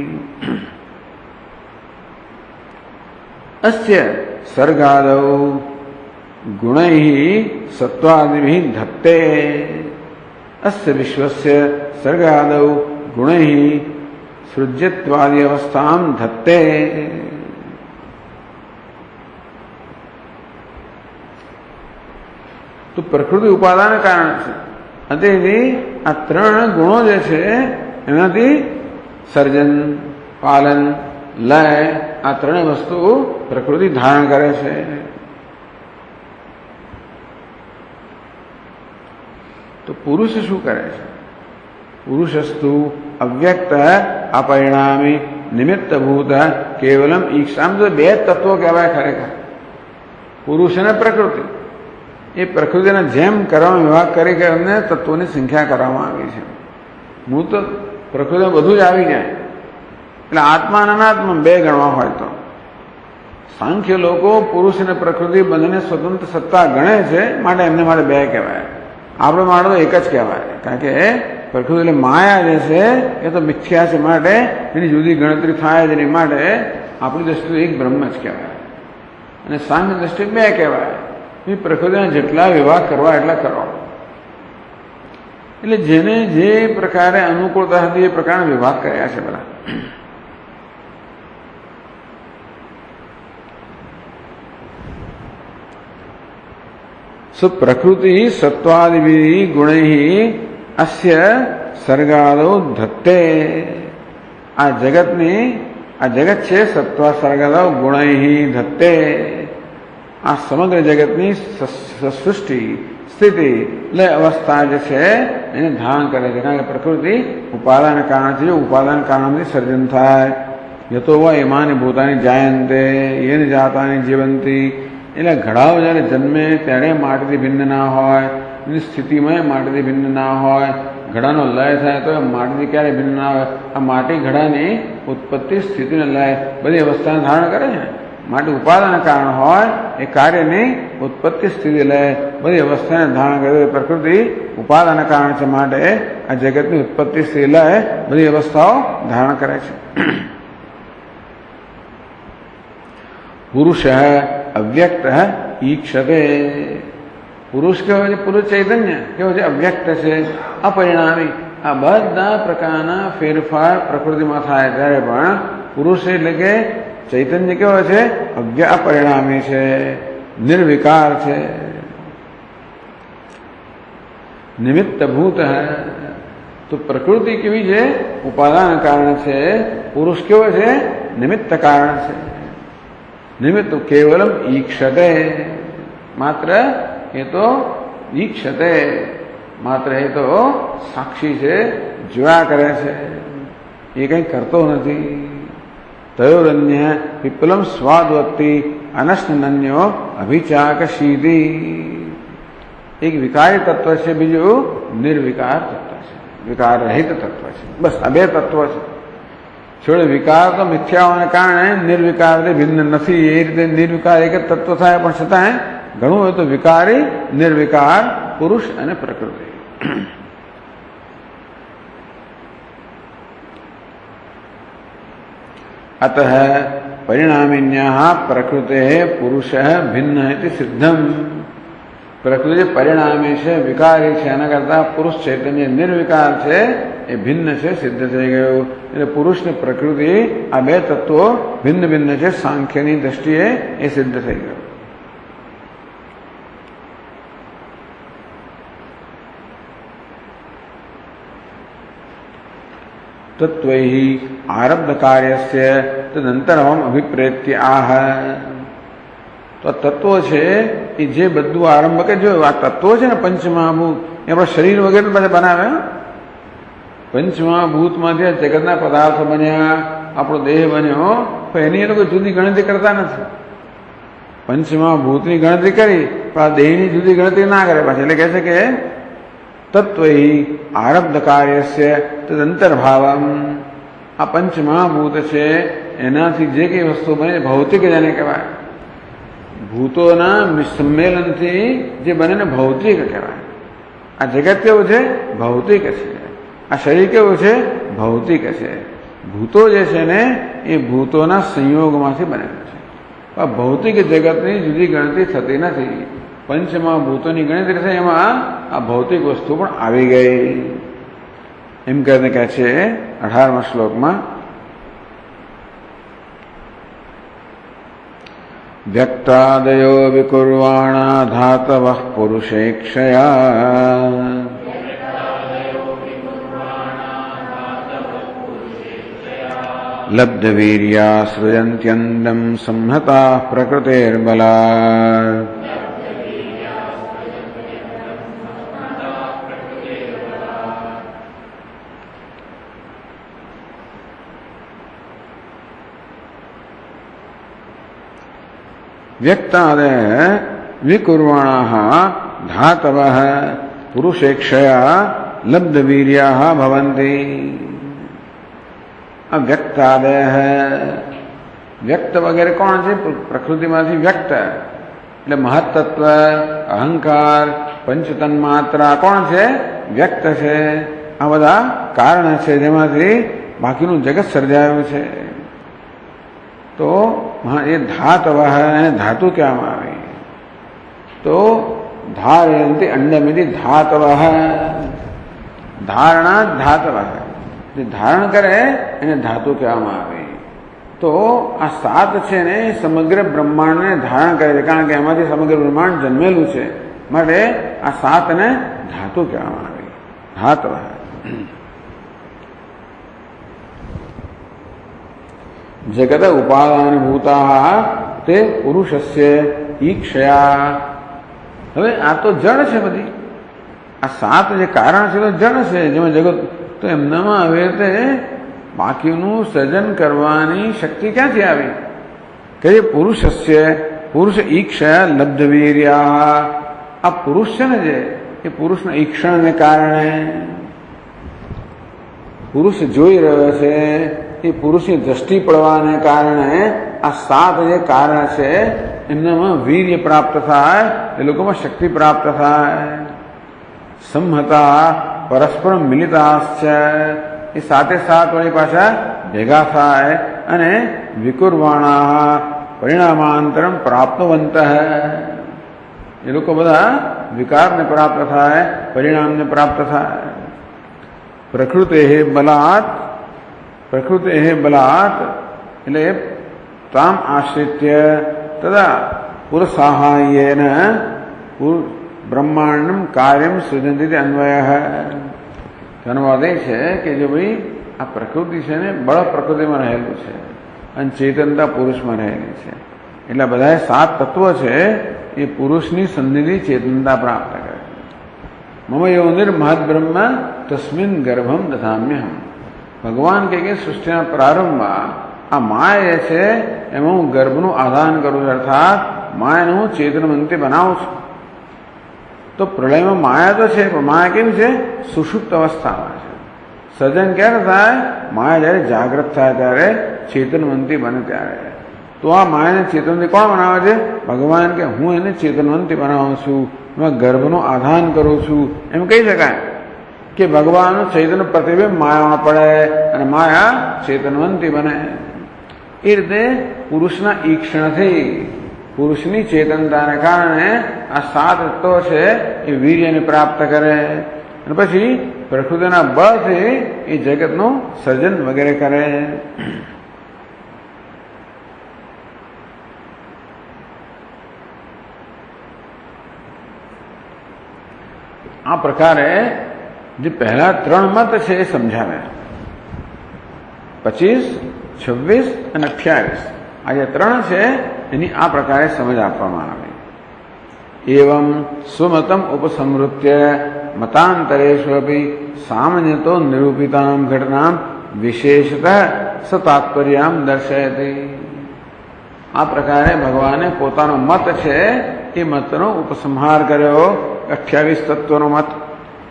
અસ્ય સર્ગાદૌ ગુણૈ સત્વાદિભિ ધત્તે। અસ્ય વિશ્વસ્ય સર્ગાદૌ ગુણૈ સૃજ્યત્વાદि અવસ્થામ ધત્તે। તો પ્રકૃતિ ઉપાદાન કારણ છે, તેથી આ 3 ગુણો જે છે એનાથી સર્જન, પાલન, લય, આ 3 વસ્તુ પ્રકૃતિ ધારણ કરે છે। તો પુરુષ શું કરે છે? પુરુષસ્તુ અવ્યક્ત અપરિણામી નિમિત્તભૂત કેવલમ ઈક્ષામ। તો 2 તત્વો કહેવાય ખરેખર, પુરુષ અને પ્રકૃતિ। એ પ્રકૃતિને જેમ કરવામાં વિભાગ કરી કે એમને તત્વોની સંખ્યા કરવામાં આવી છે। હું તો પ્રકૃતિમાં બધું જ આવી જાય, એટલે આત્મા અને અનાત્મા 2 ગણવા હોય તો સાંખ્ય લોકો પુરુષ અને પ્રકૃતિ બંનેને સ્વતંત્ર સત્તા ગણે છે, માટે એમને માટે 2 કહેવાય। આપણે માટે તો એક જ કહેવાય, કારણ કે પ્રકૃતિ એટલે માયા જે છે એ તો મિથ્યા છે, માટે એની જુદી ગણતરી થાય જ નહીં, માટે આપણી દ્રષ્ટિએ એક બ્રહ્મ જ કહેવાય અને સાંખ્ય દ્રષ્ટિએ 2 કહેવાય। પ્રકૃતિના જેટલા વિભાગ કરવા એટલા કરો। એટલે જેને જે પ્રકારે અનુકૂળતા હતી એ પ્રકારનો વિભાગ કર્યા છે બધા. प्रकृति सत्वादिभिः गुणैः अस्य सर्गादौ धत्ते. आ जगतनी आ जगत छे सत्व सर्गादौ गुणैः धत्ते. आ समग्र जगतनी सृष्टि स्थिति लय अवस्था जे छे एने धारण करे छे. कारण के प्रकृति उपादान कारण छे. उपादान कारणमांथी सर्जन थाय. यतो वा इमानि भूतानि जायन्ते येन जातानि जीवन्ति. એટલે ઘડાઓ જ્યારે જન્મે ત્યારે માટીથી ભિન્ન ના હોય, એની સ્થિતિમાં માટીથી ભિન્ન ના હોય. ઘડાનો લય થાય તો માટીથી ક્યારે ભિન્ન ના હોય. આ માટી ઘડાની ઉત્પત્તિ સ્થિતિને લય બધી અવસ્થાને ધારણ કરે છે. માટી ઉપાદાન કારણ હોય એ કાર્યની ઉત્પત્તિ સ્થિતિ લય બધી અવસ્થાને ધારણ કરે. પ્રકૃતિ ઉપાદાન કારણ છે માટે આ જગતની ઉત્પત્તિ સ્થિતિ લય બધી અવસ્થાઓ ધારણ કરે છે. પુરુષ अव्यक्त ईक्षते. पुरुष केवो छे? पुरुष चैतन्य केवो छे? अव्यक्त छे, अपरिणामी. आ बधा प्रकारना फेरफार प्रकृतिमां थाय त्यारे पण पुरुष એટલે કે चैतन्य केवो छे? अपरिणामी छे, निर्विकार छे, निमित्तभूत है. तो प्रकृति केवी छे? उपादान कारण छे. पुरुष केवो छे? निमित्त कारण छे. निमित्त केवलम ईक्षते. मात्र ये तो ईक्षते, मात्र ये तो साक्षी से जोया करे छे. ये कहीं करतो नथी. तयोरन्य विप्लम स्वादवत्ति अनश्नन्यो अभिचाकशीति. एक विकारी तत्व छे, बीजू निर्विकार तत्व छे, विकार रहित तत्व छे. बस आ बे तत्व छे. छोड़े विकार तो मिथ्या होने कारण निर्विकार भिन्न नहीं. ये रीते निर्विकार एक तत्व था पण छतां घणुं होय तो विकारी निर्विकार पुरुष अने प्रकृति. अतः परिणामिन्याः प्रकृतेः पुरुषः भिन्नः इति सिद्धम्. प्रकृति परिणामी छे, विकारी छे, एना करता पुरुष चैतन्य निर्विकार छे ए भिन्न छे सिद्ध थई गयुं. એટલે પુરુષ ને પ્રકૃતિ આ બે તત્વો ભિન્ન ભિન્ન છે સાંખ્યની દ્રષ્ટિએ એ સિદ્ધ થઈ ગયું. તત્વૈ આરબ્ધ કાર્યસ્ય તદંતરમ અભિપ્રેત્ય આહ. તો તત્વો છે એ જે બધું આરંભ કે જો આ તત્વો છે ને પંચમહાભૂત એ આપણા શરીર વગેરે બધા બનાવે. પંચમહાભૂતમાંથી જગતના પદાર્થો બન્યા, આપણો દેહ બન્યો, પણ એની એ લોકો જુદી ગણતરી કરતા નથી. પંચમહાભૂતની ગણતરી કરી પણ આ દેહની જુદી ગણતરી ના કરે પાછી. એટલે કહે છે કે તત્વૈ આરબ્ધ કાર્યસ્ય તદંતર્ભાવમ. આ પંચમહાભૂત છે એનાથી જે કઈ વસ્તુ બને ભૌતિક જેને કહેવાય. ભૂતોના સંમેલનથી જે બને ને ભૌતિક કહેવાય. આ જગત કેવું છે? ભૌતિક છે. આ શરીર કેવું છે? ભૌતિક છે. ભૂતો જે છે ને એ ભૂતોના સંયોગમાંથી બનેલું છે. પણ ભૌતિક જગતની જુદી ગણતરી થતી નથી. પંચમાં ભૂતોની ગણતરી છે એમાં આ ભૌતિક વસ્તુ પણ આવી ગઈ. એમ કરીને કહે છે 18મા શ્લોકમાં વ્યક્તાદયો વિકુર્વાણા ધાતવઃ પુરુષેક્ષયા लब्धवीर्या सृजन्त्यन्दं संहताः प्रकृतेर्बलात्. व्यक्तादयः विकुर्वाणाः धातवः पुरुषेक्षया लब्धवीर्याः भवन्ति. व्यक्तादय है. व्यक्त वगैरह कौन है? प्रकृति में व्यक्त એટલે મહત્તત્વ, અહંકાર, પંચતન્માત્રા કોણ છે? વ્યક્ત છે. આ બધા કારણ છે જેમાંથી બાકીનું જગત સર્જાયું છે. તો એ ધાતવ એને ધાતુ કહેવામાં આવે. તો ધારયંતિ અંડમિતિ ધાતવ. ધારણા ધાતવ જે ધારણ કરે એને ધાતુ કહેવામાં આવે. તો આ સાત છે ને સમગ્ર બ્રહ્માંડને ધારણ કરે છે, કારણ કે એમાંથી સમગ્ર બ્રહ્માંડ જન્મેલું છે, માટે આ સાતને ધાતુ કહેવામાં આવે. ધાતવ જગત ઉપાદાનભૂતા તે પુરુષસ્ય ઈક્ષયા. હવે આ તો જળ છે, બધી આ સાત જે કારણ છે તો જળ છે, જેમાં જગત તો એમનામાં હવે તે બાકીનું સર્જન કરવાની શક્તિ ક્યાંથી આવી? કે પુરુષસ્ય પુરુષ ઈક્ષયા લબ્ધવીર્યા. આ પુરુષ છે ને, જે એ પુરુષના ઈક્ષણને કારણે પુરુષ જોઈ રહ્યો છે, એ પુરુષની દ્રષ્ટિ પડવાને કારણે આ સાત જે કારણ છે એમનામાં વીર્ય પ્રાપ્ત થાય, એ લોકોમાં શક્તિ પ્રાપ્ત થાય. સંહતા પરસ્પર મિલિતાશ્ચ, એ સાતે સાત વળી પાછા ભેગા થાય અને વિકુર્વાણા પરિણામાંતરમ પ્રાપ્તવંત. એ લોકો બધા વિકારને પ્રાપ્ત થાય, પરિણામને પ્રાપ્ત થાય. પ્રકૃતે બલાત એટલે તામ આશ્રિત્ય તદા પુરસાહાયેન બ્રહ્માંડમ કાર્યમ સૃજંતી અન્વય. તેનો અર્થ એ છે કે જો ભાઈ આ પ્રકૃતિ છે ને, બળ પ્રકૃતિમાં રહેલું છે અને ચેતનતા પુરુષમાં રહેલી છે, એટલે બધા સાત તત્વો છે એ પુરુષની સંધિથી ચેતનતા પ્રાપ્ત કરે. મમ યોનિર મહદ્બ્રહ્મ તસ્મિન ગર્ભમ દધામ્યહમ. ભગવાન કે સૃષ્ટિના પ્રારંભમાં આ માયા છે એમાં હું ગર્ભનું આધાન કરું છું, અર્થાત માયાને હું ચેતનવંતી બનાવું છું. તો પ્રલયમાં માયા તો છે, પણ માયા કેવી છે? સુષુપ્ત અવસ્થામાં છે. સર્જન ક્યારે થાય? માયા જ્યારે જાગૃત થાય ત્યારે, ચેતનવંતી બને ત્યારે. તો આ માયાને ચેતનવંતી કોણ બનાવે છે? ભગવાન કે હું એને ચેતનવંતી બનાવું છું, એમાં ગર્ભનું આધાન કરું છું, એમ કહી શકાય કે ભગવાનનું ચૈતન્ય પ્રતિબિંબ માયામાં પડે અને માયા ચેતનવંતી બને. એ રીતે પુરુષના ઈક્ષણથી પુરુષની ચેતનતાને કારણે આ સાત તત્વો છે એ વીર્યને પ્રાપ્ત કરે અને પછી પ્રકૃતિના બળથી એ જગતનું સર્જન વગેરે કરે. આ પ્રકારે જે પહેલા ત્રણ મત છે એ સમજાવે, 25, 26 અને 28. આ જે ત્રણ છે એની આ પ્રકારે સમજ આપવામાં આવે. એવં સ્વમતમ ઉપસંવૃત્ય મતાંતરેષુ અપી સામાન્યતો નિરૂપિતામ ઘટનામ વિશેષતઃ સતાત્પર્યામ દર્શયતિ. આ પ્રકારે ભગવાને પોતાનો મત છે એ મતનો ઉપસંહાર કર્યો. 28 તત્વનો મત,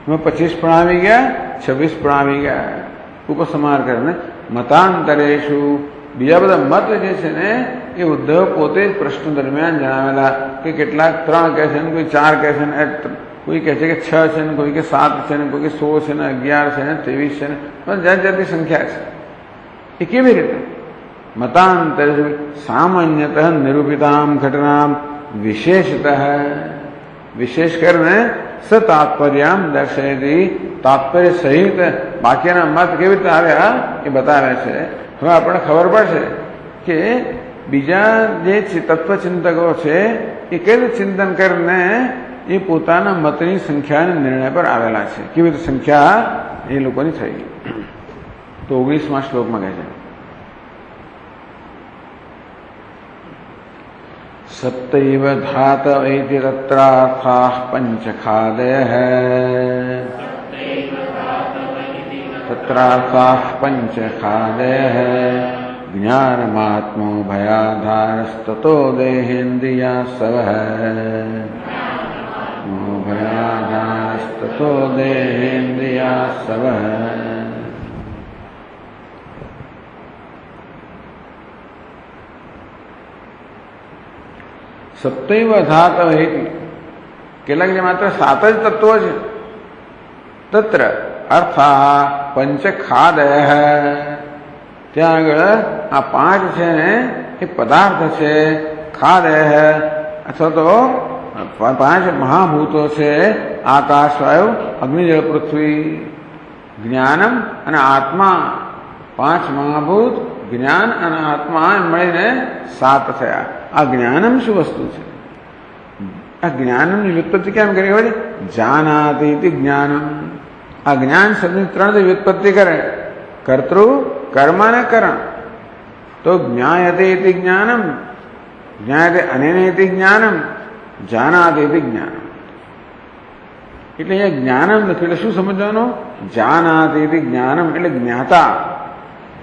એમાં 25 પણ આવી ગયા, 26 પણ આવી ગયા. ઉપસંહાર કરીને મતાંતરેષુ, બીજા બધા મત જે છે ને એ ઉદ્ધવ પોતે જ પ્રશ્ન દરમિયાન જણાવેલા કે કેટલાક 3 કહે છે ને, કોઈ 4 કહે છે ને, કોઈ કહે છે કે 6 છે ને, કોઈ કે 7 છે ને, કોઈ કે 16 છે ને, 11 છે ને, 23 છે ને, પણ જાત જાતની સંખ્યા છે. એ કેવી રીતે? મતાંતરેષુ સામાન્યતઃ નિરૂપિતામ ઘટનામ વિશેષતઃ, વિશેષ કરીને સતાત્પર્યામ દર્શયતી, તાત્પર્ય સહિત બાકીના મત કેવી રીતે આવ્યા એ બતાવે છે. હવે આપણને ખબર પડશે કે બીજા જે તત્વચિંતકો છે એ કેવી રીતે ચિંતન કરીને એ પોતાના મતની સંખ્યાના નિર્ણય પર આવેલા છે. કેવી રીતે સંખ્યા એ લોકોની થઈ. તો 19મા શ્લોકમાં કહે છે, સપ્તૈવ ધાતવૈતિ તત્રાર્થાઃ પંચખાદયઃ, તત્રાર્થાઃ પંચખાદયઃ જ્ઞાનમાત્મો ભયાધારસ્તતો દેહેન્દ્રિયાસવઃ, ભયાધારસ્તતો દેહેન્દ્રિયાસવઃ. સપ્તૈવ ધાતવૈતિ, કેટલાક જે માત્ર 7 જ તત્વો છે. તત્ર અર્થાઃ પંચખાદયઃ, ત્યાં આગળ આ 5 છે ને એ પદાર્થ છે. ખાદયઃ અથવા તો 5 મહાભૂતો છે, આકાશ, વાયુ, અગ્નિ, જળ, પૃથ્વી. જ્ઞાનમ અને આત્મા, 5 મહાભૂત, જ્ઞાન અને આત્મા મળીને 7 થયા. આ જ્ઞાનમ શું વસ્તુ છે? આ જ્ઞાનમની વ્યુત્પત્તિ કેમ કરી હોય? જાનાતી જ્ઞાનમ. આ જ્ઞાન શબ્દની 3 વ્યુત્પત્તિ કરે: કર્તૃ, કર્મ અને કરણ. તો જ્ઞાયતે ઇતિ જ્ઞાનમ, જ્ઞાયતે અનેન ઇતિ જ્ઞાનમ, જાનાતે ઇતિ જ્ઞાનમ. એટલે અહીંયા જ્ઞાનમ નથી એટલે શું સમજવાનું? જાનાતે ઇતિ જ્ઞાનમ એટલે જ્ઞાતા.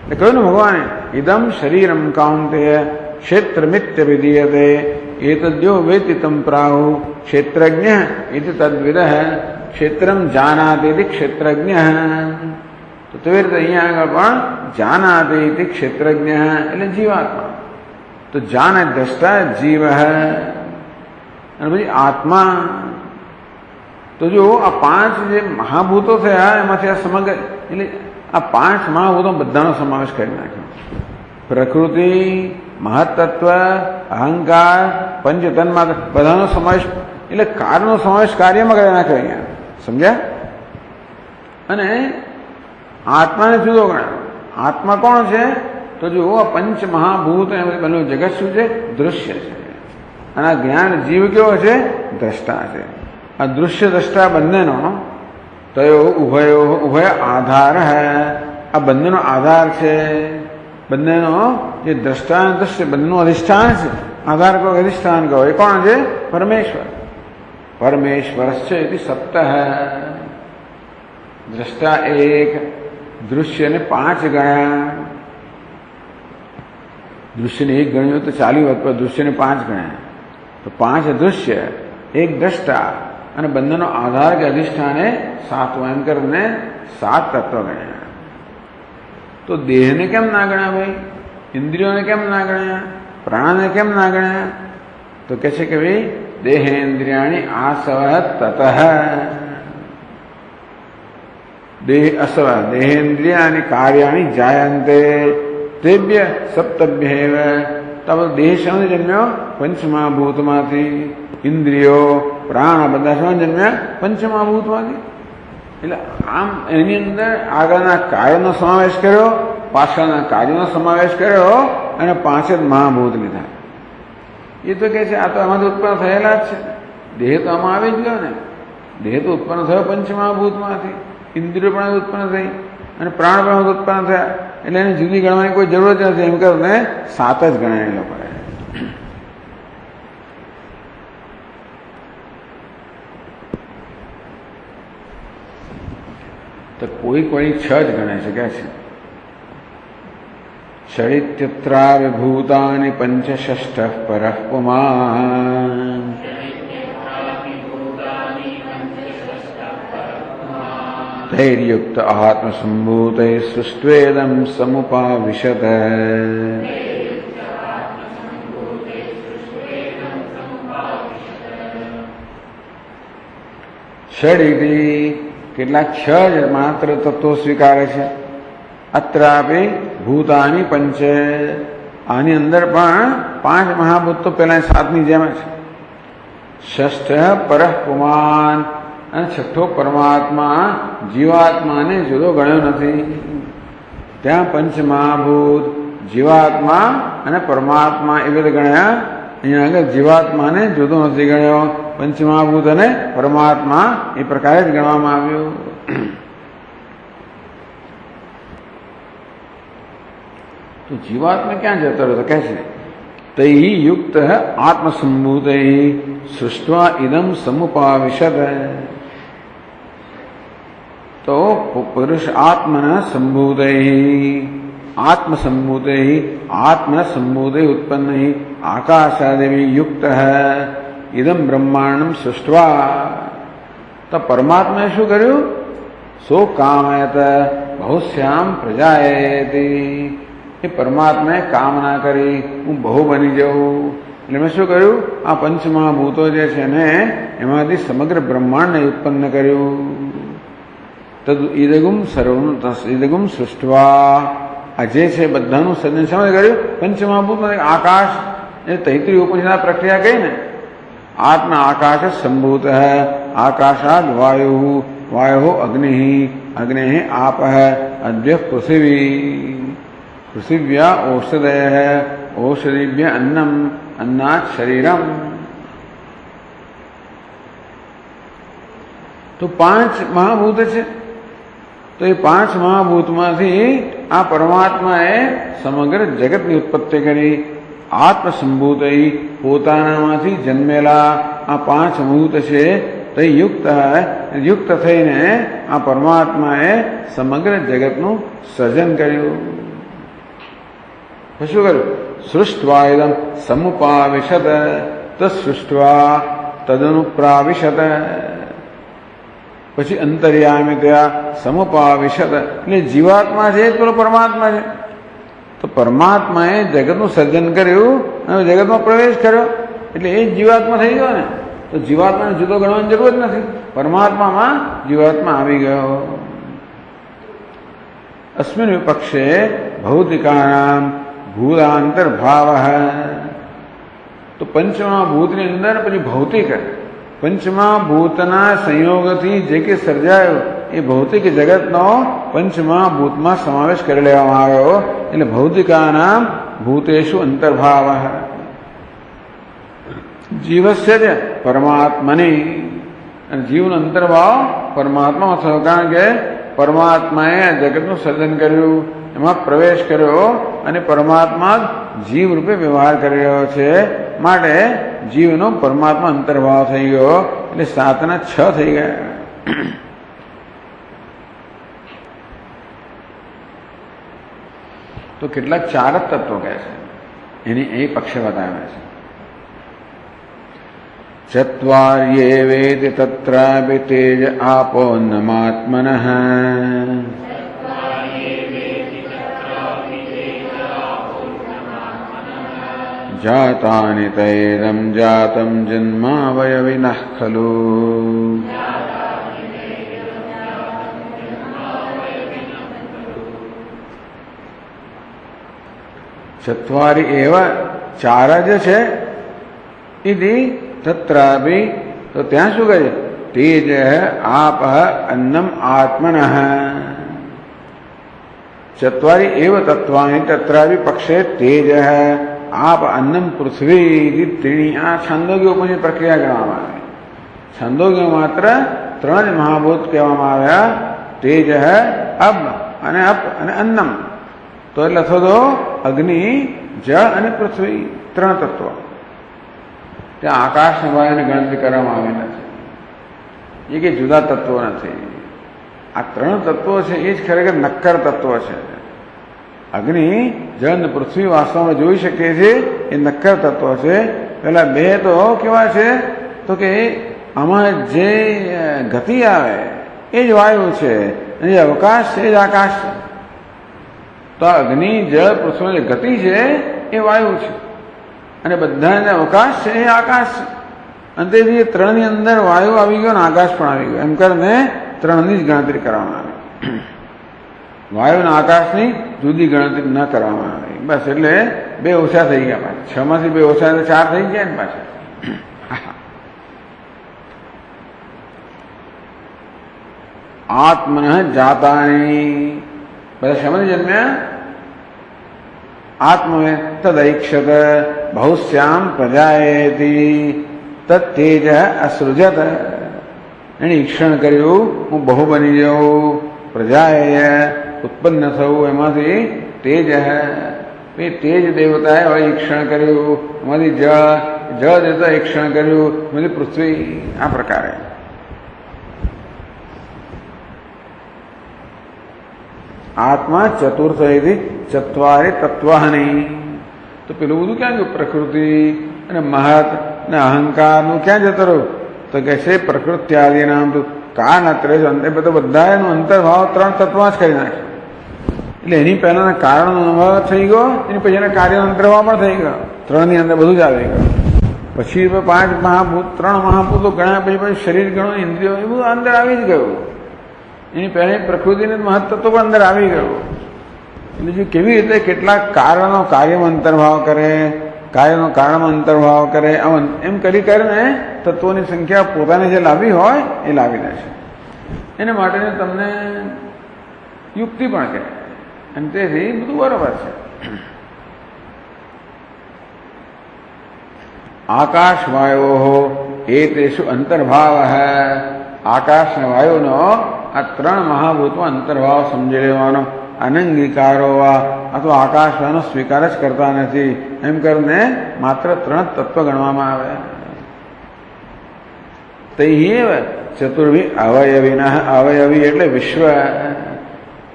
એટલે કહ્યું ને ભગવાને, ઇદમ શરીરમ કાંતેય ક્ષેત્રમિત્ય વિધીયતે એતદ્યો વેતિ તમ પ્રાહુ ક્ષેત્રજ્ઞ ઇતિ તદ્વિદઃ ક્ષેત્રમ જાનાતે ઇતિ ક્ષેત્રજ્ઞ. તો તેવી રીતે અહીંયા આગળ પણ જાનાતે ઇતિ ક્ષેત્રજ્ઞ એટલે જીવાત્મા. તો જાન દ્રષ્ટા જીવ અને પછી આત્મા. તો જો આ 5 જે મહાભૂતો થયા એમાંથી આ સમગ્ર એટલે આ 5 મહાભૂતો બધાનો સમાવેશ કરી નાખ્યો. પ્રકૃતિ, મહત્તત્વ, અહંકાર, પંચતન્માત્ર બધાનો સમાવેશ એટલે કારનો સમાવેશ કાર્યમાં કરી નાખ્યો અહીંયા. સમજ્યા? અને આત્માને જુદો ગણાય. આત્મા કોણ છે? તો જો આ 5 મહાભૂત બનેલું જગત શું છે? દૃશ્ય છે. અને આ જ્ઞાન જીવ કેવો છે? દ્રષ્ટા છે. આ દૃશ્ય દ્રષ્ટા બંનેનો તયો ઉભય આધાર હૈ. આ બંનેનો આધાર છે. બંનેનો જે દ્રષ્ટા અને દૃશ્ય બંનેનું અધિષ્ઠાન છે. આધાર કહો, અધિષ્ઠાન કહો. એ કોણ છે? પરમેશ્વર. પરમેશ્વરશ્ચ ઇતિ સપ્ત. દ્રષ્ટા 1, દૃશ્યને 5 ગણ્યા. દૃશ્યને 1 ગણ્યો તો ચાલ્યું હોત, પણ દૃશ્યને 5 ગણ્યા. તો 5 દૃશ્ય, 1 દ્રષ્ટા અને બંનેનો આધાર કે અધિષ્ઠાને 7 એમ કરીને 7 તત્વ ગણ્યા. તો દેહને કેમ ના ગણ્યા ભાઈ? ઇન્દ્રિયોને કેમ ના ગણ્યા? પ્રાણને કેમ ના ગણ્યા? તો કહે છે કે ભાઈ દેહેન્દ્રિયાણી આસવહ તતઃ. દેહેન્દ્રિયાની કાર્યાણી જાયંતે તેભ્ય સપ્તભ્યેવ. તો દેહ શેનો જન્મ્યો? 5 મહાભૂતમાંથી. ઇન્દ્રિયો, પ્રાણ બધા શેનો જન્મ્યા? 5 મહાભૂતમાંથી. એટલે આમ એની અંદર આગળના કાર્યનો સમાવેશ કર્યો, પાછળના કાર્યનો સમાવેશ કર્યો અને 5 જ મહાભૂત લીધા. એ તો કહે છે આ તો આમાંથી ઉત્પન્ન થયેલા જ છે. દેહ તો આમાં આવી જ ગયો ને. દેહ તો ઉત્પન્ન થયો 5 મહાભૂતમાંથી. ઇન્દ્રિયો પણ ઉત્પન્ન થઈ અને પ્રાણ પણ ઉત્પન્ન થયા. એટલે એને જુદી ગણવાની કોઈ જરૂર જ નથી. એમ કરીને 7 જ ગણાયેલો પડે. તો કોઈ 6 જ ગણે છે. કે છે ષડિત્યત્રા વિભૂતાની પંચષષ્ઠ પરઃ પુમાન. તૈર્યુક્ત આત્મસંભૂતૈ સૃષ્ટ્વેદં સમુપાવિશત. ષડિતિ કેટલાક 6 જ માત્ર તત્વો સ્વીકારે છે. અત્રાપી ભૂતાની પંચ. આની અંદર પણ 5 મહાભૂત તો પેલા 7ની જેમ છે. ષષ્ઠ પરઃ પુમાન અને 6ઠો પરમાત્મા જીવાત્માને જુદો ગણ્યો નથી. ત્યાં 5 મહાભૂત, જીવાત્મા અને પરમાત્મા એ બધા ગણ્યા. અહીંયા આગળ જીવાત્માને જુદો નથી ગણ્યો. 5 મહાભૂત અને પરમાત્મા એ પ્રકારે જ ગણવામાં આવ્યું. તો જીવાત્મા ક્યાં જતો રહ્યો? કહે છે તૈ યુક્ત આત્મસંભૂતૈ સૃષ્ટ્વા ઇદમ સમુપાવિશત. તો પુરુષ આત્મના સંભૂતૈ, આત્મસંભૂતૈ, આત્મના સંભૂતૈ ઉત્પન્ન આકાશાદેવી યુક્ત ઇદમ બ્રહ્માંડમ સૃષ્ટ્વા. તો પરમાત્માએ શું કર્યું? સો કામયત બહુશ્યામ પ્રજાયતિ. એ પરમાત્માએ કામના કરી હું બહુ બની જાઉં. એટલે મેં શું કર્યું? આ 5 મહાભૂતો જે છે ને એમાંથી સમગ્ર બ્રહ્માંડને ઉત્પન્ન કર્યું. તદ ઇદગુમ સર્વમ ઇદગુમ સૃષ્ટવા. આ જે છે બધાનું સર્જન સમજ કર્યું 5 મહાભૂતમાં. આકાશ એ તૈત્રીય ઉપનિષદના પ્રક્રિયા કહી ને. આત્મા આકાશ સંભૂત આકાશાદ વાયુ, वायु अग्नि अग्ने आप अद्य पृथिवी पृथिव्या औषधय औषधिभ्य अन्नम अन्नात् शरीरम। तो 5 મહાભૂત છે। તો એ 5 મહાભૂતમાંથી આ પરમાત્માએ સમગ્ર જગતની ઉત્પત્તિ કરી। આત્મસંભૂત પોતાનામાંથી જન્મેલા આ 5 ભૂત છે તે યુક્ત થઈને આ પરમાત્માએ સમગ્ર જગતનું સર્જન કર્યું। શું કર્યું? સૃષ્ટવા ઇદમ સમુપાવિશત તત્સૃષ્ટવા તદનુપ્રાવિશત। પછી અંતર્યામી ત્યાં સમુપાવિશત એટલે જીવાત્મા છે પેલો પરમાત્મા છે। તો પરમાત્માએ જગતનું સર્જન કર્યું અને જગતમાં પ્રવેશ કર્યો એટલે એ જ જીવાત્મા થઈ ગયો ને। તો જીવાત્માને જુદો ગણવાની જરૂર જ નથી, પરમાત્મામાં જીવાત્મા આવી ગયો। અસ્મિન વિપક્ષે ભૌતિકાનામ ભૂતાંતર્ભાવ। તો પંચમા ભૂતની અંદર પછી ભૌતિક પંચમા ભૂતના સંયોગથી જે કે સર્જાયો એ ભૌતિક જગતનો પંચમા ભૂતમાં સમાવેશ કરી લેવામાં આવ્યો એટલે ભૌતિકાનામ ભૂતેષુ અંતર્ભાવ। જીવસ્ય જ પરમાત્માની અને જીવનો અંતર્ભાવ પરમાત્મામાં થયો, કારણ કે પરમાત્માએ આ જગતનું સર્જન કર્યું, એમાં પ્રવેશ કર્યો અને પરમાત્મા જીવ રૂપે વ્યવહાર કરી રહ્યો છે, માટે જીવનો પરમાત્મા અંતર્ભાવ થઈ ગયો એટલે 7 ના 6 થઈ ગયા। તો કેટલાક 4 જ તત્વો કહે છે, એની એ પક્ષે બતાવ્યા છે। ચત્વાર્યે વેદ તત્રાપि તેજ આપો નમાત્મનઃ જાતાનિ તૈરમ જાતમ જન્માવયવિનઃ ખલુ। ચત્વારી એવા 4 જ છે ઇતિ તત્રાપि તો ત્યાં શું કહે? તેજ આપ અન્નમ આત્મનઃ। ચત્વારી એવ તત્વાની તત્રાપि પક્ષે તેજ આપ અન્નમ પૃથ્વી ત્રીણી। આ છાંદોગ્ય ઉપરની પ્રક્રિયા ગણવામાં આવે। છાંદોગ્ય માત્ર 3 જ મહાભૂત કહેવામાં આવ્યા, તેજ અબ અને અપ અને અન્નમ। તો એટલે થતો અગ્નિ, જળ અને પૃથ્વી 3 તત્વો। ત્યાં આકાશ અને વાયુની ગણતરી કરવામાં આવી નથી, એ કે જુદા તત્વો નથી। આ 3 તત્વો છે એ જ ખરેખર નક્કર તત્વો છે। અગ્નિ, જળ અને પૃથ્વી વાસ્તવમાં જોઈ શકીએ છીએ એ નક્કર તત્વો છે। પેલા 2 તો કેવા છે? તો કે આમાં જે ગતિ આવે એ જ વાયુ છે અને જે અવકાશ છે એ જ આકાશ છે। તો અગ્નિ, જળ, પૃથ્વી જે ગતિ છે એ વાયુ છે અને બધાને અવકાશ છે એ આકાશ છે। અને તેથી 3 ની અંદર વાયુ આવી ગયો અને આકાશ પણ આવી ગયો, એમ કરીને 3 ની જ ગણતરી કરવામાં આવી। વાયુ અને આકાશની જુદી ગણતરી ન કરવામાં આવી, બસ। એટલે 2 ઓછા થઈ ગયા પાછા, 6 માંથી 2 ઓછા એટલે 4 થઈ ગયા ને પાછા। આત્મન જાતાની બધા શેમાંથી જન્મ્યા? આત્મવે તદૈક્ષત બહુશ્યામ પ્રજાએતી તત્તેજ અસૃજત। એને ઈક્ષણ કર્યું, હું બહુ બની જાઉં, પ્રજાએ ઉત્પન્ન થવું, એમાંથી તેજ એ તેજ દેવતાએ ઈક્ષણ કર્યું, એમાંથી જળ દેવતા ઈક્ષણ કર્યું, એમાંથી પૃથ્વી। આ પ્રકારે આત્મા ચતુર્થ ચત્વારે તત્વાની। તો પેલું બધું ક્યાં ગયું? પ્રકૃતિ અને મહત અને અહંકારનું ક્યાં જતો રહ્યું? તો કે છે પ્રકૃત્યાદિ નામ તો કાન અત્રે બધા એનો અંતર્ભાવ 3 તત્વમાં જ કરી નાખ્યો। એટલે એની પહેલાના કારણનો અભાવ થઈ ગયો, એની પછી એના કાર્યનો અંતર્ભાવ પણ થઈ ગયો, 3 ની અંદર બધું જ આવી ગયું। પછી 5 મહાભૂત, 3 મહાભૂતો ગણ્યા પછી શરીર ગણો, ઇન્દ્રિયો, એ બધું અંદર આવી જ ગયું। એની પહેલા પ્રકૃતિનું મહત્વ પણ અંદર આવી ગયું। એટલે જો કેવી રીતે કેટલાક કારણો કાર્યમાં અંતર્ભાવ કરે, કાર્યનો કારણમાં અંતર્ભાવ કરે, એમ કરીને તત્વોની સંખ્યા પોતાને જે લાવી હોય એ લાવી દે છે। એના માટેની તમને યુક્તિ પણ કહે અને તેથી બધું બરાબર છે. આકાશ વાયો એતેષુ અંતર્ભાવ. આકાશ અને વાયુનો આ ત્રણ મહાભૂતમાં અંતર્ભાવ સમજી લેવાનો. અનંગીકારો વા અથવા આકાશનો સ્વીકાર જ કરતા નથી એમ કરીને માત્ર ત્રણ તત્વ ગણવામાં આવે. તૈહેવ ચતુર્ભી અવયવિના. અવયવી એટલે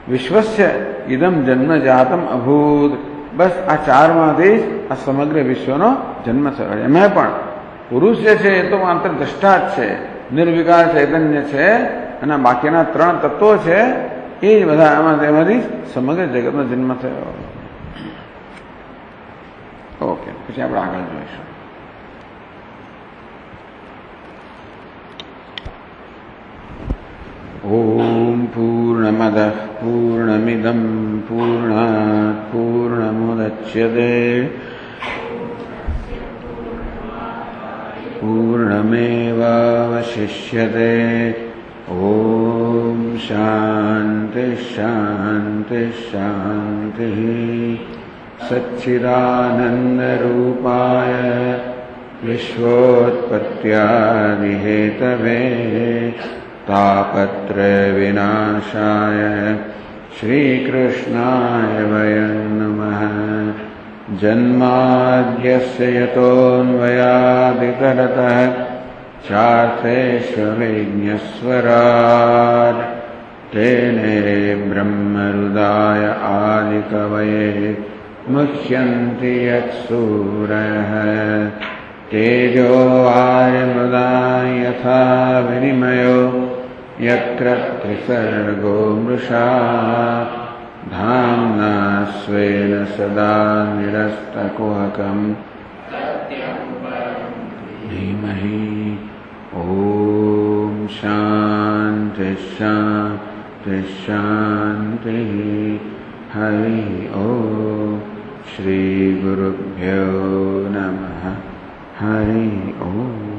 વિશ્વસ્ય ઇદમ જન્મ જાતમ અભૂત. બસ આ ચારમાંથી જ આ સમગ્ર વિશ્વનો જન્મ થયો. એમાં પણ પુરુષ જે છે એ તો માત્ર દ્રષ્ટા જ છે, નિર્વિકાર ચૈતન્ય છે, અને બાકીના ત્રણ તત્વો છે એ જ બધા એમાંથી સમગ્ર જગતનો જન્મ થયો. ઓકે, પછી આપણે આગળ જોઈશું. ઓમ પૂર્ણમદઃ પૂર્ણમિદં પૂર્ણાત પૂર્ણમુદચ્યતે પૂર્ણમેવાવશિષ્યતે. ઓમ શાંતિ શાંતિ શાંતિ. સચ્ચિદાનંદરૂપાય વિશ્વોત્પત્યાદિહેતવે તાપત્રય વિનાશાય શ્રીકૃષ્ણાય વયં નમઃ. જન્માદ્યસ્ય યતોન્વયાદિતરતઃ ચાર્થેષ્વવિઘ્નસ્વરાટ્ તેને બ્રહ્મહૃદાય આદિકવયે મુહ્યન્તિ યત્સૂરયઃ. તેજો વાયુર્મૃદા યથા વિનિમયો यत्र त्रिसर्गो मृषा धाम्ना स्वेन सदा निरस्तकुहकम् धीमहि. ॐ शान्ति शान्ति शान्ति. हरि ओम्. श्रीगुरुभ्यो नमः. हरि ओम्.